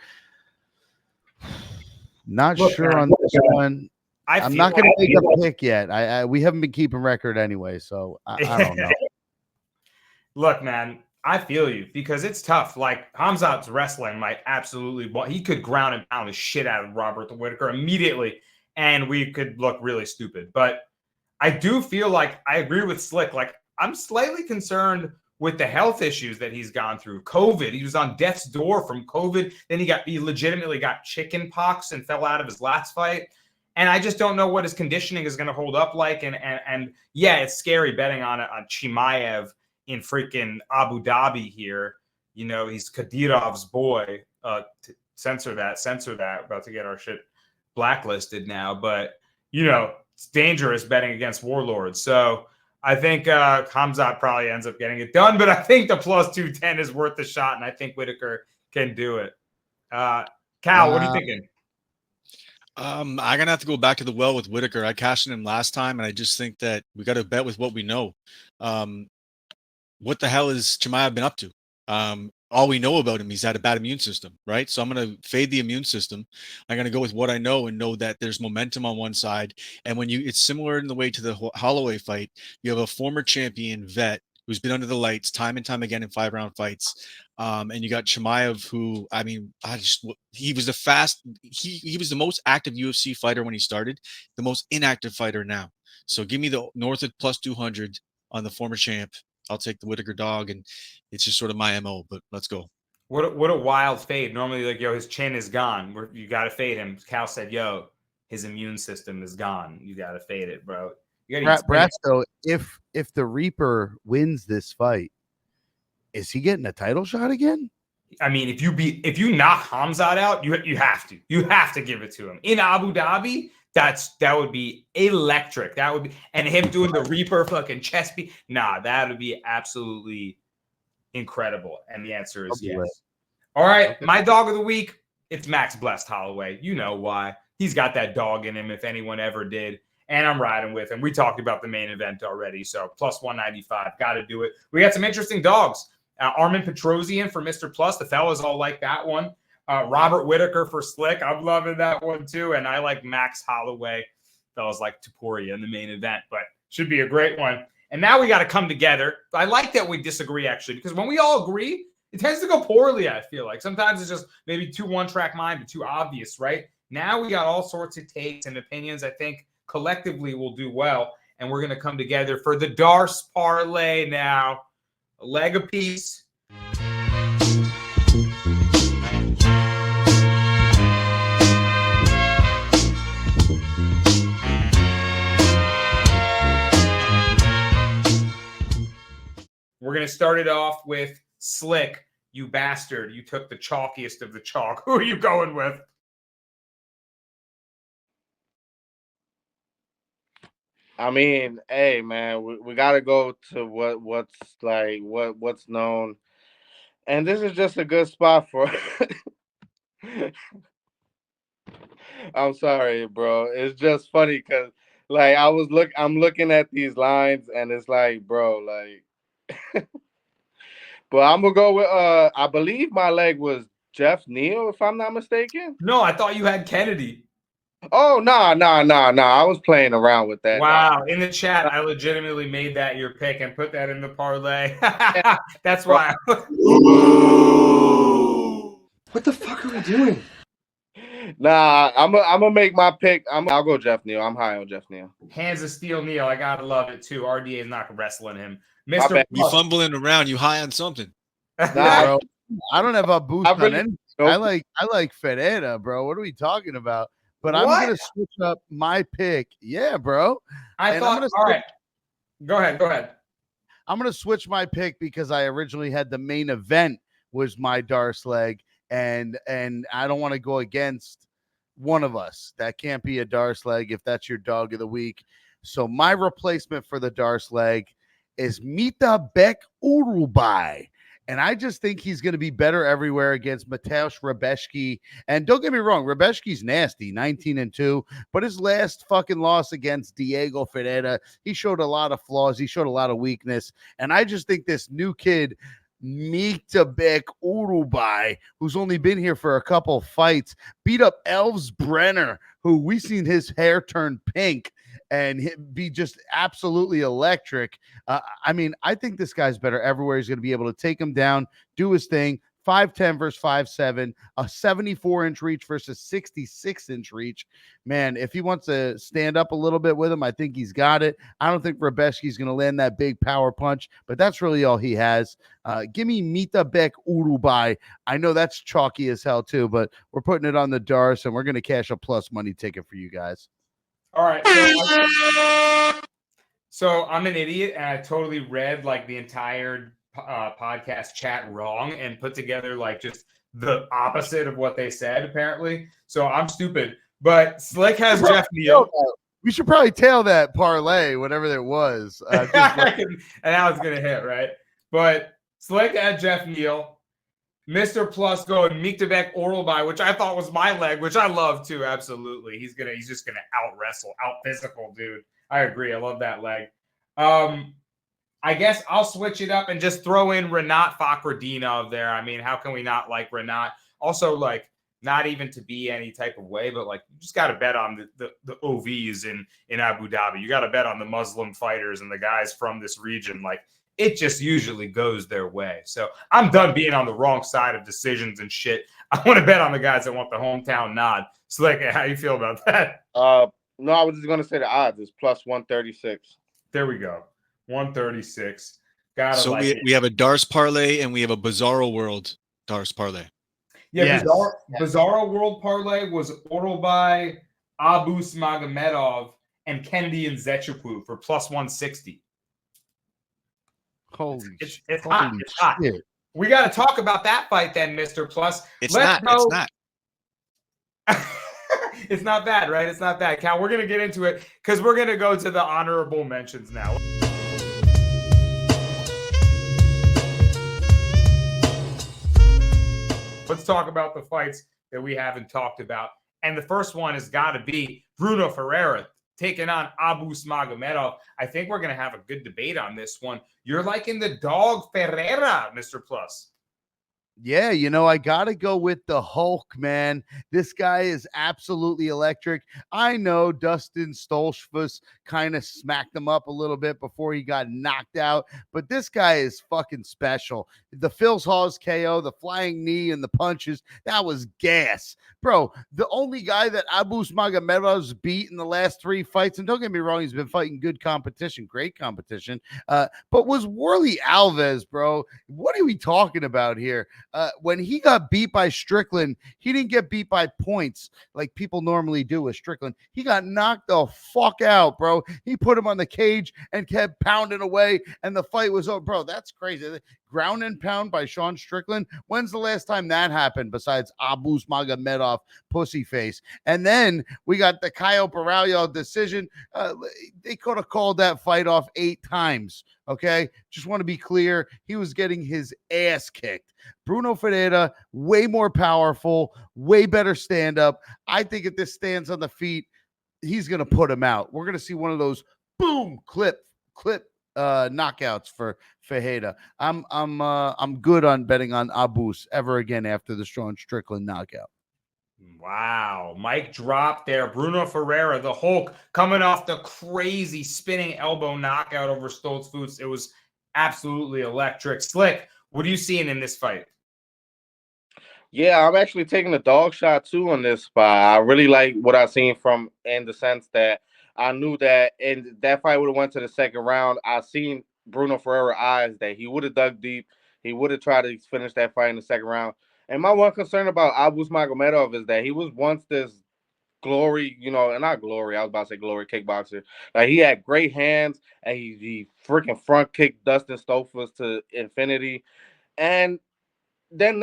D: Not
C: Look,
D: sure
C: man,
D: on this one. I'm not going to make a pick yet. We haven't been keeping record anyway, so I don't know.
C: Look, man, I feel you because it's tough. Like Khamzat's wrestling might absolutely, he could ground and pound the shit out of Robert Whitaker immediately, and we could look really stupid. But I do feel like I agree with Slick. Like I'm slightly concerned with the health issues that he's gone through. COVID, he was on death's door from COVID. Then he legitimately got chicken pox and fell out of his last fight. And I just don't know what his conditioning is going to hold up like. And yeah, it's scary betting on Chimaev in freaking Abu Dhabi here. You know, he's Kadirov's boy. Censor that. About to get our shit blacklisted now. But, you know, it's dangerous betting against warlords. So I think Khamzat probably ends up getting it done. But I think the plus 210 is worth the shot. And I think Whitaker can do it. Cal, what are you thinking?
F: I'm gonna have to go back to the well with Whitaker. I cashed in him last time, and I just think that we got to bet with what we know. What the hell has Chimaev been up to? All we know about him, he's had a bad immune system, right? So I'm gonna fade the immune system. I'm gonna go with what I know and know that there's momentum on one side. And when it's similar in the way to the Holloway fight, you have a former champion vet who's been under the lights time and time again in 5-round fights. And you got Chimaev, who, I mean, he was he was the most active UFC fighter when he started, the most inactive fighter now. So give me the north at plus 200 on the former champ. I'll take the Whitaker dog, and it's just sort of my MO, but let's go.
C: What a wild fade. Normally, like, yo, his chin is gone. You got to fade him. Cal said, yo, his immune system is gone. You got to fade it, bro.
D: Brasco, if the Reaper wins this fight, is he getting a title shot again?
C: I mean, if you knock Khamzat out, you have to give it to him in Abu Dhabi. That would be electric. That would be, and him doing the Reaper fucking chest beat. Nah, that would be absolutely incredible. And the answer is yes. All right, okay. My dog of the week, it's Max Blessed Holloway. You know why? He's got that dog in him. If anyone ever did. And I'm riding with him. We talked about the main event already, so plus 195. Got to do it. We got some interesting dogs. Armin Petrosian for Mr. Plus. The fellas all like that one. Robert Whitaker for Slick. I'm loving that one too. And I like Max Holloway. Fellas like Topuria in the main event, but should be a great one. And now we got to come together. I like that we disagree, actually, because when we all agree, it tends to go poorly, I feel like. Sometimes it's just maybe too one-track mind, but too obvious, right? Now we got all sorts of takes and opinions. I think collectively we'll do well, and we're going to come together for the Darce parlay now. A leg apiece. We're going to start it off with Slick. You bastard. You took the chalkiest of the chalk. Who are you going with?
E: I mean, hey man, we gotta go to what's known, and this is just a good spot for. I'm sorry, bro. It's just funny because like I'm looking at these lines and it's like, bro, like. But I'm gonna go with I believe my leg was Jeff Neal, if I'm not mistaken.
C: No, I thought you had Kennedy.
E: Oh, no. I was playing around with that.
C: Wow. In the chat, I legitimately made that your pick and put that in the parlay. That's why.
H: What the fuck are we doing?
E: Nah, I'm gonna make my pick. I'll go Jeff Neal. I'm high on Jeff Neal.
C: Hands of Steel Neal. I gotta love it too. RDA is not wrestling him.
F: Mr. You fumbling around, you high on something.
D: Nah, bro. I don't have a boost on anything. I like Ferrera, bro. What are we talking about? But I'm going to switch up my pick. Yeah, bro.
C: All right. Go ahead.
D: I'm going to switch my pick because I originally had the main event was my Darce leg, and I don't want to go against one of us. That can't be a Darce leg if that's your dog of the week. So my replacement for the Darce leg is Mita Beck Urubai. And I just think he's going to be better everywhere against Mateusz Rebeshki. And don't get me wrong, Rebeshki's nasty, 19-2. But his last fucking loss against Diego Ferrera, he showed a lot of flaws. He showed a lot of weakness. And I just think this new kid, Mitabek Urubai, who's only been here for a couple fights, beat up Elves Brenner, who we seen his hair turn pink and be just absolutely electric. I mean, I think this guy's better everywhere. He's going to be able to take him down, do his thing. 5'10 versus 5'7, a 74-inch reach versus 66-inch reach. Man, if he wants to stand up a little bit with him, I think he's got it. I don't think Rebeshki's going to land that big power punch, but that's really all he has. Give me Mita Beck Urubai. I know that's chalky as hell too, but we're putting it on the Darce, and we're going to cash a plus money ticket for you guys.
C: All right. So I'm an idiot, and I totally read like the entire podcast chat wrong and put together like just the opposite of what they said, apparently. So I'm stupid. But Slick has Jeff Neal.
D: We should probably tail that parlay, whatever that was.
C: And that was going to hit, right? But Slick had Jeff Neal. Mr. Plus going Miktabek Oralby, which I thought was my leg, which I love too. Absolutely. He's just gonna out wrestle, out physical, dude. I agree. I love that leg. I guess I'll switch it up and just throw in Renato Fakhretdinov there. I mean, how can we not like Renato? Also, like, not even to be any type of way, but like you just got to bet on the OVs in Abu Dhabi. You got to bet on the Muslim fighters and the guys from this region. Like, it just usually goes their way. So I'm done being on the wrong side of decisions and shit. I want to bet on the guys that want the hometown nod. So, like, how you feel about that?
E: No, I was just going to say the odds is plus 136.
C: There we go. 136. Gotta
F: So
C: like
F: we have a Darce parlay and we have a Bizarro World Darce parlay.
C: Yeah,
D: Yes.
C: Bizarro World Parlay was Oralby, Abu Smagomedov, and Kendi and Zechupu for plus 160.
D: Holy
C: It's
D: shit.
C: hot. It's hot. We got to talk about that fight then, Mr. Plus.
F: It's not.
C: It's not bad, right? It's not bad. Cal, we're going to get into it because we're going to go to the honorable mentions now. Let's talk about the fights that we haven't talked about. And the first one has got to be Bruno Ferrera taking on Abu Smagomedov. I think we're going to have a good debate on this one. You're liking the dog Ferrera, Mr. Plus.
D: Yeah, you know, I got to go with the Hulk, man. This guy is absolutely electric. I know Dustin Stoltzfus kind of smacked him up a little bit before he got knocked out, but this guy is fucking special. The Phil's Hawes KO, the flying knee and the punches, that was gas. Bro, the only guy that Abu Smagomedov's beat in the last 3 fights, and don't get me wrong, he's been fighting good competition, great competition, but was Worley Alves, bro. What are we talking about here? When he got beat by Strickland, he didn't get beat by points like people normally do with Strickland. He got knocked the fuck out, bro. He put him on the cage and kept pounding away, and the fight was over. Bro, that's crazy. Ground and pound by Sean Strickland. When's the last time that happened besides Abu Smagomedov pussyface? And then we got the Caio Borralho decision. They could have called that fight off 8 times. Okay, just want to be clear. He was getting his ass kicked. Bruno Ferrera, way more powerful, way better stand-up. I think if this stands on the feet, he's going to put him out. We're going to see one of those boom clip knockouts for Ferrera. I'm good on betting on Abus ever again after the Sean Strickland knockout.
C: Wow. Mic drop there. Bruno Ferrera, the Hulk, coming off the crazy spinning elbow knockout over Stoltzfus. It was absolutely electric. Slick, what are you seeing in this fight?
E: Yeah, I'm actually taking a dog shot too on this spot. I really like what I've seen from in the sense that I knew that and that fight would have went to the second round. I seen Bruno Ferrera eyes that he would have dug deep. He would have tried to finish that fight in the second round. And my one concern about Abu Smagomedov is that he was once this glory, and not glory, I was about to say glory kickboxer. Like, he had great hands, and he freaking front kicked Dustin Stoltzfus to infinity. And then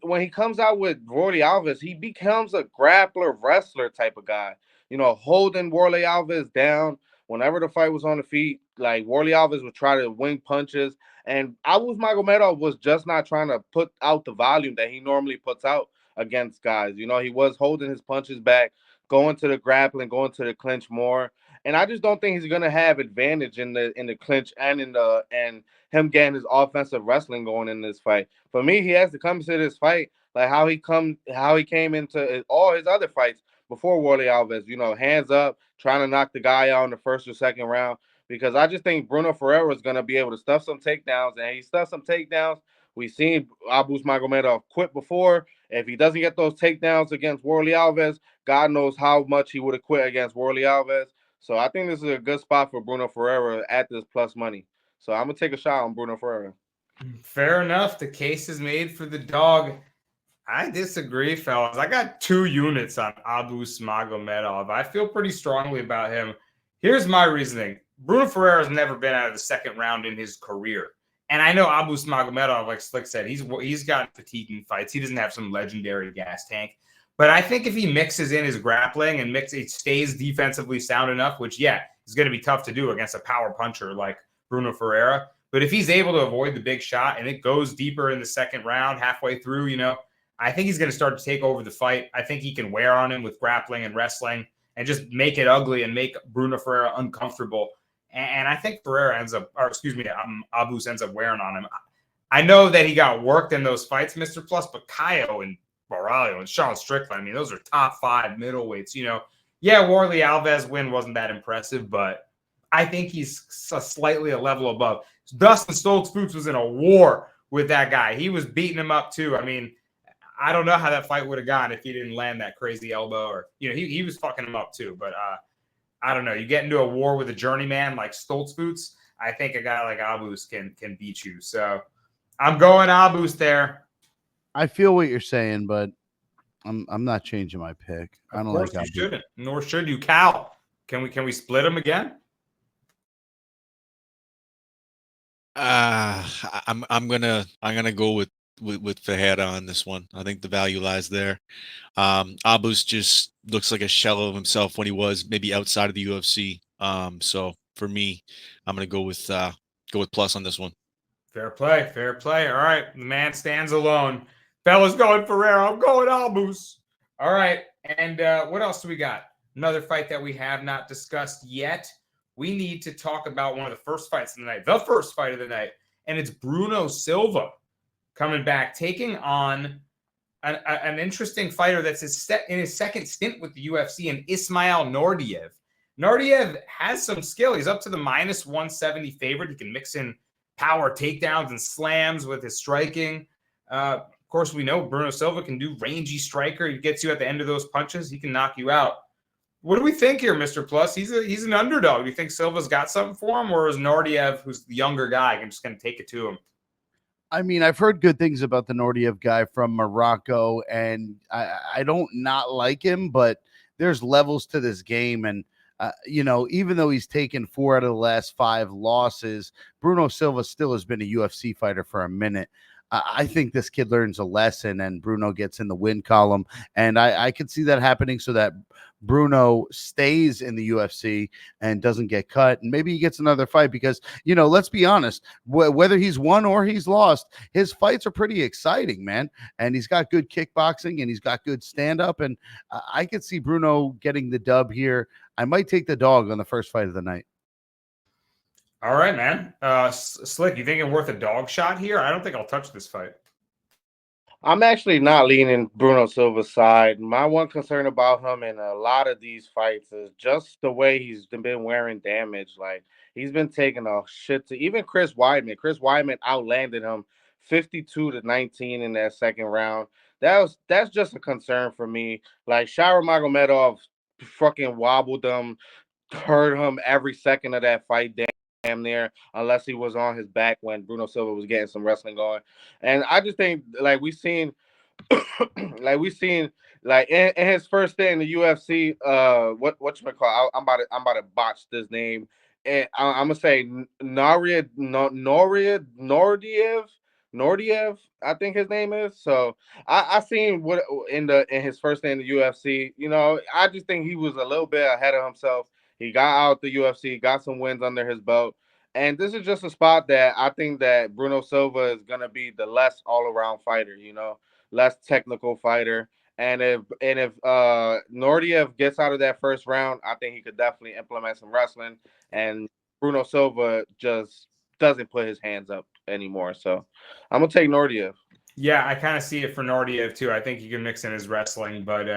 E: when he comes out with Worley Alves, he becomes a grappler wrestler type of guy. Holding Worley Alves down whenever the fight was on the feet. Like Worley Alves would try to wing punches, and Abus Magomedov was just not trying to put out the volume that he normally puts out against guys. He was holding his punches back, going to the grappling, going to the clinch more. And I just don't think he's gonna have advantage in the clinch and him getting his offensive wrestling going in this fight. For me, he has to come to this fight like how he came into all his other fights before Worley Alves. Hands up, trying to knock the guy out in the first or second round. Because I just think Bruno Ferrera is gonna be able to stuff some takedowns, and he stuffed some takedowns. We've seen Abus Magomedov quit before. If he doesn't get those takedowns against Worley Alves, God knows how much he would have quit against Worley Alves. So I think this is a good spot for Bruno Ferrera at this plus money. So I'm gonna take a shot on Bruno Ferrera.
C: Fair enough. The case is made for the dog. I disagree, fellas. I got 2 units on Abus Magomedov. I feel pretty strongly about him. Here's my reasoning. Bruno Ferrera has never been out of the second round in his career. And I know Abus Magomedov, like Slick said, he's got fatiguing fights. He doesn't have some legendary gas tank. But I think if he mixes in his grappling and it stays defensively sound enough, which, yeah, is going to be tough to do against a power puncher like Bruno Ferrera. But if he's able to avoid the big shot and it goes deeper in the second round, halfway through, I think he's going to start to take over the fight. I think he can wear on him with grappling and wrestling and just make it ugly and make Bruno Ferrera uncomfortable. And I think Abus ends up wearing on him. I know that he got worked in those fights, Mr. Plus, but Caio and Baralho and Sean Strickland, those are top 5 middleweights. Yeah, Worley Alves win wasn't that impressive, but I think he's slightly a level above. Dustin Stoltz-Boots was in a war with that guy. He was beating him up too. I don't know how that fight would have gone if he didn't land that crazy elbow, or he was fucking him up too. But I don't know. You get into a war with a journeyman like Stoltz-Boots, I think a guy like Abus can beat you. So I'm going Abus there.
D: I feel what you're saying, but I'm not changing my pick. I don't like
C: Abus. You shouldn't, nor should you. Cal, can we split them again?
F: I'm gonna go with Ferrera on this one. I think the value lies there. Abus just looks like a shell of himself when he was maybe outside of the UFC. So for me, I'm gonna go with plus on this one.
C: Fair play. All right, the man stands alone. Bella's going Ferrera. I'm going Abus. All right, and what else do we got? Another fight that we have not discussed yet. We need to talk about one of the first fights of the night, the first fight of the night, and it's Bruno Silva coming back, taking on an interesting fighter that's in his second stint with the UFC, and Ismail Nordiev. Nordiev has some skill. He's up to the -170 favorite. He can mix in power takedowns and slams with his striking. Of course, we know Bruno Silva can do rangy striker. He gets you at the end of those punches. He can knock you out. What do we think here, Mr. Plus? He's an underdog. Do you think Silva's got something for him, or is Nordiev, who's the younger guy, just going to take it to him?
D: I've heard good things about the Nordiev guy from Morocco, and I don't not like him, but there's levels to this game. And, even though he's taken 4 out of the last 5 losses, Bruno Silva still has been a UFC fighter for a minute. I think this kid learns a lesson and Bruno gets in the win column. And I could see that happening so that Bruno stays in the UFC and doesn't get cut. And maybe he gets another fight because, let's be honest, whether he's won or he's lost, his fights are pretty exciting, man. And he's got good kickboxing and he's got good stand-up. And I could see Bruno getting the dub here. I might take the dog on the first fight of the night.
C: All right, man. Slick, you think it's worth a dog shot here? I don't think I'll touch this fight.
E: I'm actually not leaning Bruno Silva's side. My one concern about him in a lot of these fights is just the way he's been wearing damage. Like, he's been taking a shit to even Chris Weidman. Chris Weidman outlanded him 52-19 in that second round. That's just a concern for me. Like, Sharon Magomedov fucking wobbled him, hurt him every second of that fight. Damn near, unless he was on his back when Bruno Silva was getting some wrestling going. And I just think we've seen in his first day in the UFC, whatchamacallit, I'm about to botch this name. And I'm gonna say Nordiev. Nordiev, I think his name is. So I seen what in his first day in the UFC. You know, I just think he was a little bit ahead of himself. He got out the UFC, got some wins under his belt. And this is just a spot that I think that Bruno Silva is gonna be the less all-around fighter, you know, less technical fighter. And if Nordiev gets out of that first round, I think he could definitely implement some wrestling. And Bruno Silva just doesn't put his hands up anymore. So I'm gonna take Nordiev.
C: Yeah, I kind of see it for Nordiev too. I think he can mix in his wrestling, but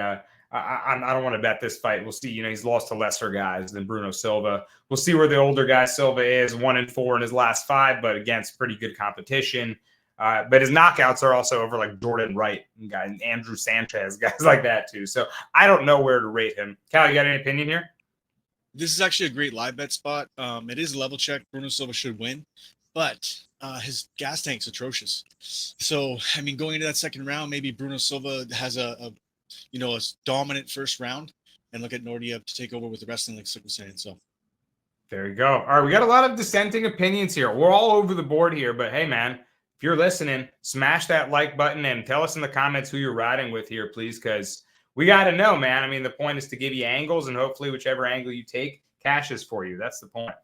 C: I don't want to bet this fight. We'll see. You know, he's lost to lesser guys than Bruno Silva. We'll see where the older guy Silva is. 1-4 in his last 5, but against pretty good competition. But his knockouts are also over like Jordan Wright and Andrew Sanchez, guys like that too. So I don't know where to rate him. Cal, you got any opinion here?
F: This is actually a great live bet spot. It is a level check. Bruno Silva should win, but his gas tank's atrocious. So, I mean, going into that second round, maybe Bruno Silva has a dominant first round, and look at Nordiev to take over with the wrestling, like Slick was saying. So
C: there you go. All right, we got a lot of dissenting opinions here. We're all over the board here, but hey, man, if you're listening, smash that like button and tell us in the comments who you're riding with here, please, because we got to know, man. I mean, the point is to give you angles, and hopefully whichever angle you take cashes for you. That's the point.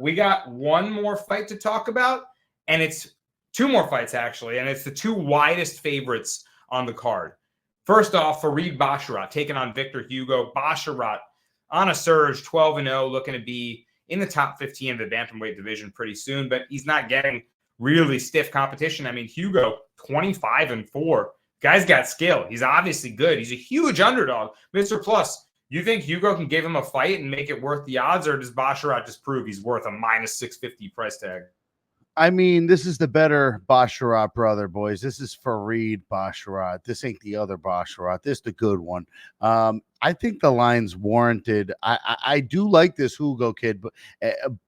C: We got one more fight to talk about, and it's 2 more fights, actually, and it's the 2 widest favorites on the card. First off, Farid Basharat taking on Victor Hugo. Basharat on a surge, 12-0, looking to be in the top 15 of the bantamweight division pretty soon, but he's not getting really stiff competition. I mean, Hugo, 25-4. Guy's got skill. He's obviously good. He's a huge underdog. Mr. Plus, you think Hugo can give him a fight and make it worth the odds, or does Basharat just prove he's worth a -650 price tag?
D: I mean, this is the better Basharat brother, boys. This is Farid Basharat. This ain't the other Basharat. This is the good one. I think the line's warranted. I do like this Hugo kid,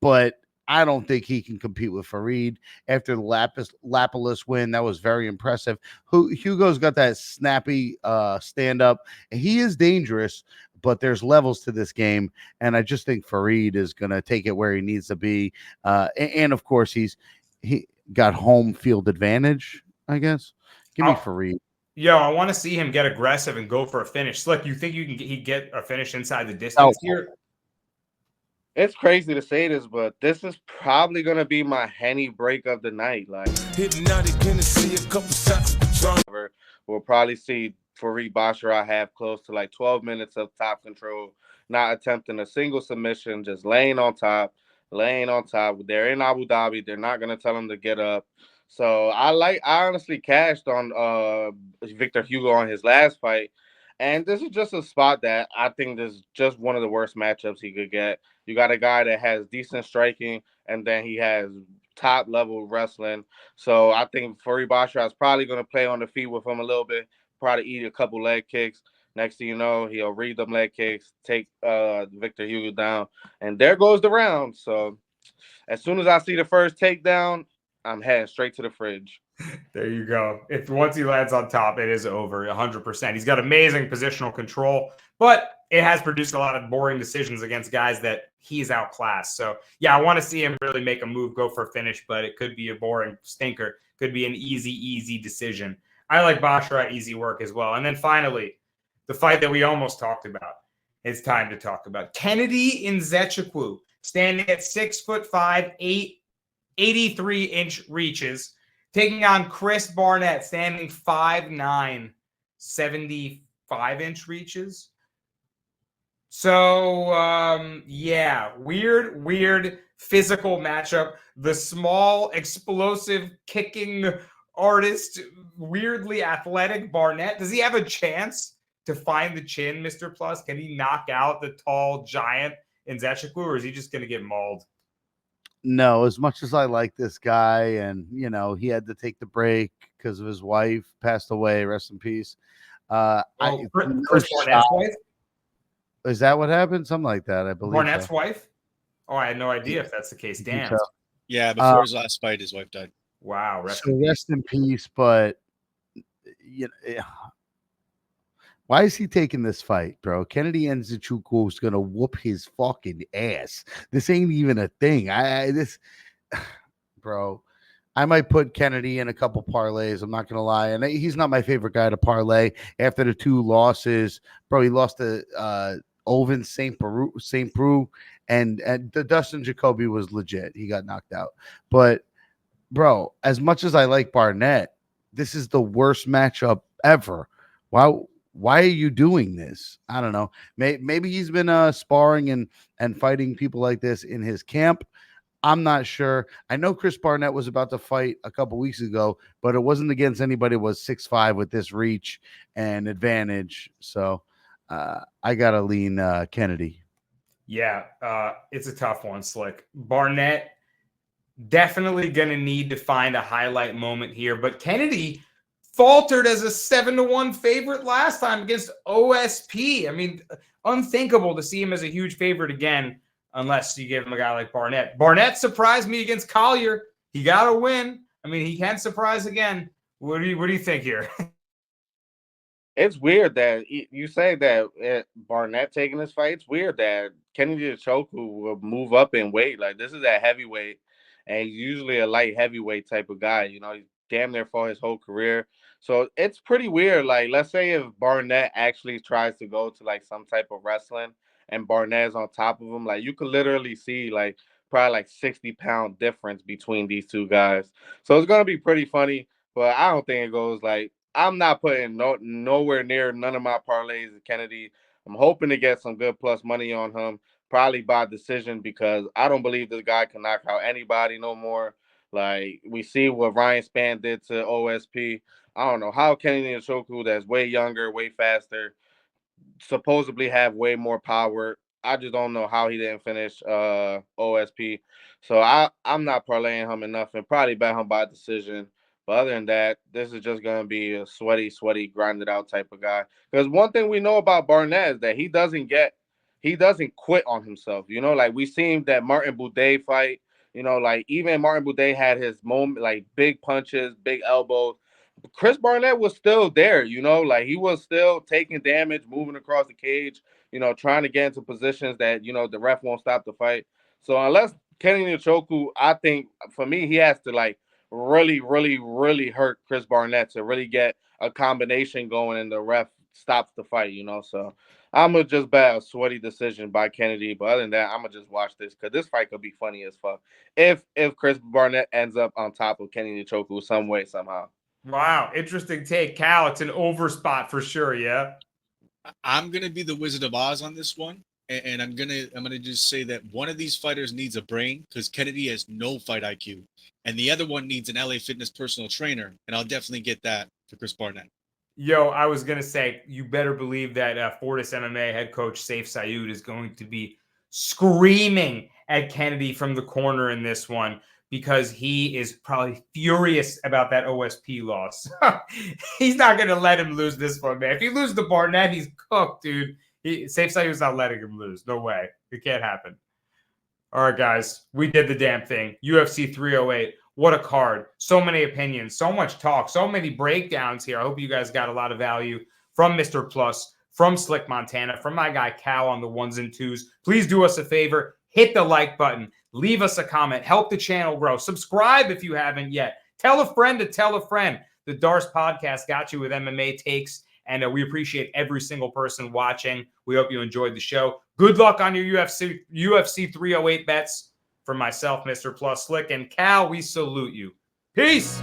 D: but I don't think he can compete with Farid after the Lapalus win. That was very impressive. Hugo's got that snappy stand-up, and he is dangerous, but there's levels to this game, and I just think Farid is going to take it where he needs to be. And of course, he got home field advantage, I guess. Give me Farid.
C: Yo, I want to see him get aggressive and go for a finish. Slick, you think he'd get a finish inside the distance here?
E: It's crazy to say this, but this is probably gonna be my Henny break of the night. Like, we'll probably see Farid Basharat have close to like 12 minutes of top control, not attempting a single submission, just laying on top. They're in Abu Dhabi. They're not gonna tell him to get up. So I honestly cashed on Victor Hugo on his last fight. And this is just a spot that I think this is just one of the worst matchups he could get. You got a guy that has decent striking, and then he has top-level wrestling. So I think Farid Basharat is probably going to play on the feet with him a little bit, probably eat a couple leg kicks. Next thing you know, he'll read them leg kicks, take Victor Hugo down, and there goes the round. So as soon as I see the first takedown, I'm heading straight to the fridge.
C: There you go. If once he lands on top, it is over 100%. He's got amazing positional control, but it has produced a lot of boring decisions against guys that he's outclassed. So, yeah, I want to see him really make a move, go for a finish, but it could be a boring stinker. Could be an easy decision. I like Basharat, easy work as well. And then finally, the fight that we almost talked about. It's time to talk about Kennedy Nzechukwu, standing at 6'5", 83-inch reaches, taking on Chris Barnett, standing 5'9", 75-inch reaches. So, yeah, weird physical matchup. The small, explosive, kicking artist, weirdly athletic Barnett. Does he have a chance to find the chin, Mr. Plus? Can he knock out the tall giant Nzechukwu, or is he just going to get mauled?
D: No, as much as I like this guy, and he had to take the break because of his wife passed away. Rest in peace.
C: Chris Barnett's wife?
D: Is that what happened? Something like that, I believe.
C: Barnett's wife? Oh, I had no idea if that's the case. Damn.
F: Yeah, before his last fight, his wife died.
C: Wow.
D: Rest in peace. But why is he taking this fight, bro? Kennedy Nzechukwu is gonna whoop his fucking ass. This ain't even a thing. Bro. I might put Kennedy in a couple parlays. I'm not going to lie. And he's not my favorite guy to parlay after the 2 losses. Bro, he lost to Ovin St. Preux, and the Dustin Jacoby was legit. He got knocked out. But, bro, as much as I like Barnett, this is the worst matchup ever. Why are you doing this? I don't know. Maybe he's been sparring and fighting people like this in his camp. I'm not sure. I know Chris Barnett was about to fight a couple weeks ago, but it wasn't against anybody who was 6'5" with this reach and advantage. So I got to lean Kennedy.
C: Yeah, it's a tough one, Slick. Barnett definitely going to need to find a highlight moment here, but Kennedy faltered as a 7-1 favorite last time against OSP. I mean, unthinkable to see him as a huge favorite again, unless you give him a guy like Barnett. Barnett surprised me against Collier. He got a win. I mean, he can surprise again. What do you think here?
E: It's weird that you say that Barnett taking this fight. It's weird that Kennedy Nzechukwu will move up in weight. Like, this is a heavyweight, and he's usually a light heavyweight type of guy. You know, he's damn near fought his whole career. So it's pretty weird. Like, let's say if Barnett actually tries to go to like some type of wrestling and Barnett's on top of him, like, you could literally see like probably like 60-pound difference between these two guys. So it's gonna be pretty funny, but I don't think it goes like, I'm not putting nowhere near none of my parlays at Kennedy. I'm hoping to get some good plus money on him, probably by decision, because I don't believe this guy can knock out anybody no more. Like, we see what Ryan Spann did to OSP. I don't know how Kennedy Nzechukwu, that's way younger, way faster, supposedly have way more power. I just don't know how he didn't finish OSP. So I'm not parlaying him enough and probably bet him by decision. But other than that, this is just going to be a sweaty, grinded out type of guy. Because one thing we know about Barnett is that he doesn't quit on himself. You know, like, we seen that Martin Buday fight. You know, like, even Martin Buday had his moment, like big punches, big elbows. Chris Barnett was still there, you know, like, he was still taking damage, moving across the cage, you know, trying to get into positions that, you know, the ref won't stop the fight. So unless Kennedy Nzechukwu, I think for me, he has to like really, really, really hurt Chris Barnett to really get a combination going and the ref stops the fight, you know. So I'm going to just bet a sweaty decision by Kennedy. But other than that, I'm going to just watch this because this fight could be funny as fuck if Chris Barnett ends up on top of Kennedy Nzechukwu some way, somehow.
C: Wow, interesting take, Cal. It's an over spot for sure, yeah?
F: I'm gonna be the Wizard of Oz on this one, and I'm gonna just say that one of these fighters needs a brain because Kennedy has no fight IQ, and the other one needs an LA Fitness personal trainer, and I'll definitely get that for Chris Barnett.
C: Yo, I was gonna say, you better believe that Fortis MMA head coach Saif Sayoud is going to be screaming at Kennedy from the corner in this one, because he is probably furious about that OSP loss. He's not going to let him lose this one, man. If he loses to Barnett, he's cooked, dude. Saif Sayoud's not letting him lose. No way. It can't happen. All right, guys. We did the damn thing. UFC 308. What a card. So many opinions. So much talk. So many breakdowns here. I hope you guys got a lot of value from Mr. Plus, from Slick Montana, from my guy Cal on the ones and twos. Please do us a favor. Hit the like button. Leave us a comment. Help the channel grow. Subscribe if you haven't yet. Tell a friend to tell a friend. The Darce Podcast got you with MMA takes, and we appreciate every single person watching. We hope you enjoyed the show. Good luck on your UFC 308 bets. For myself, Mr. Plus Slick, and Cal, we salute you. Peace.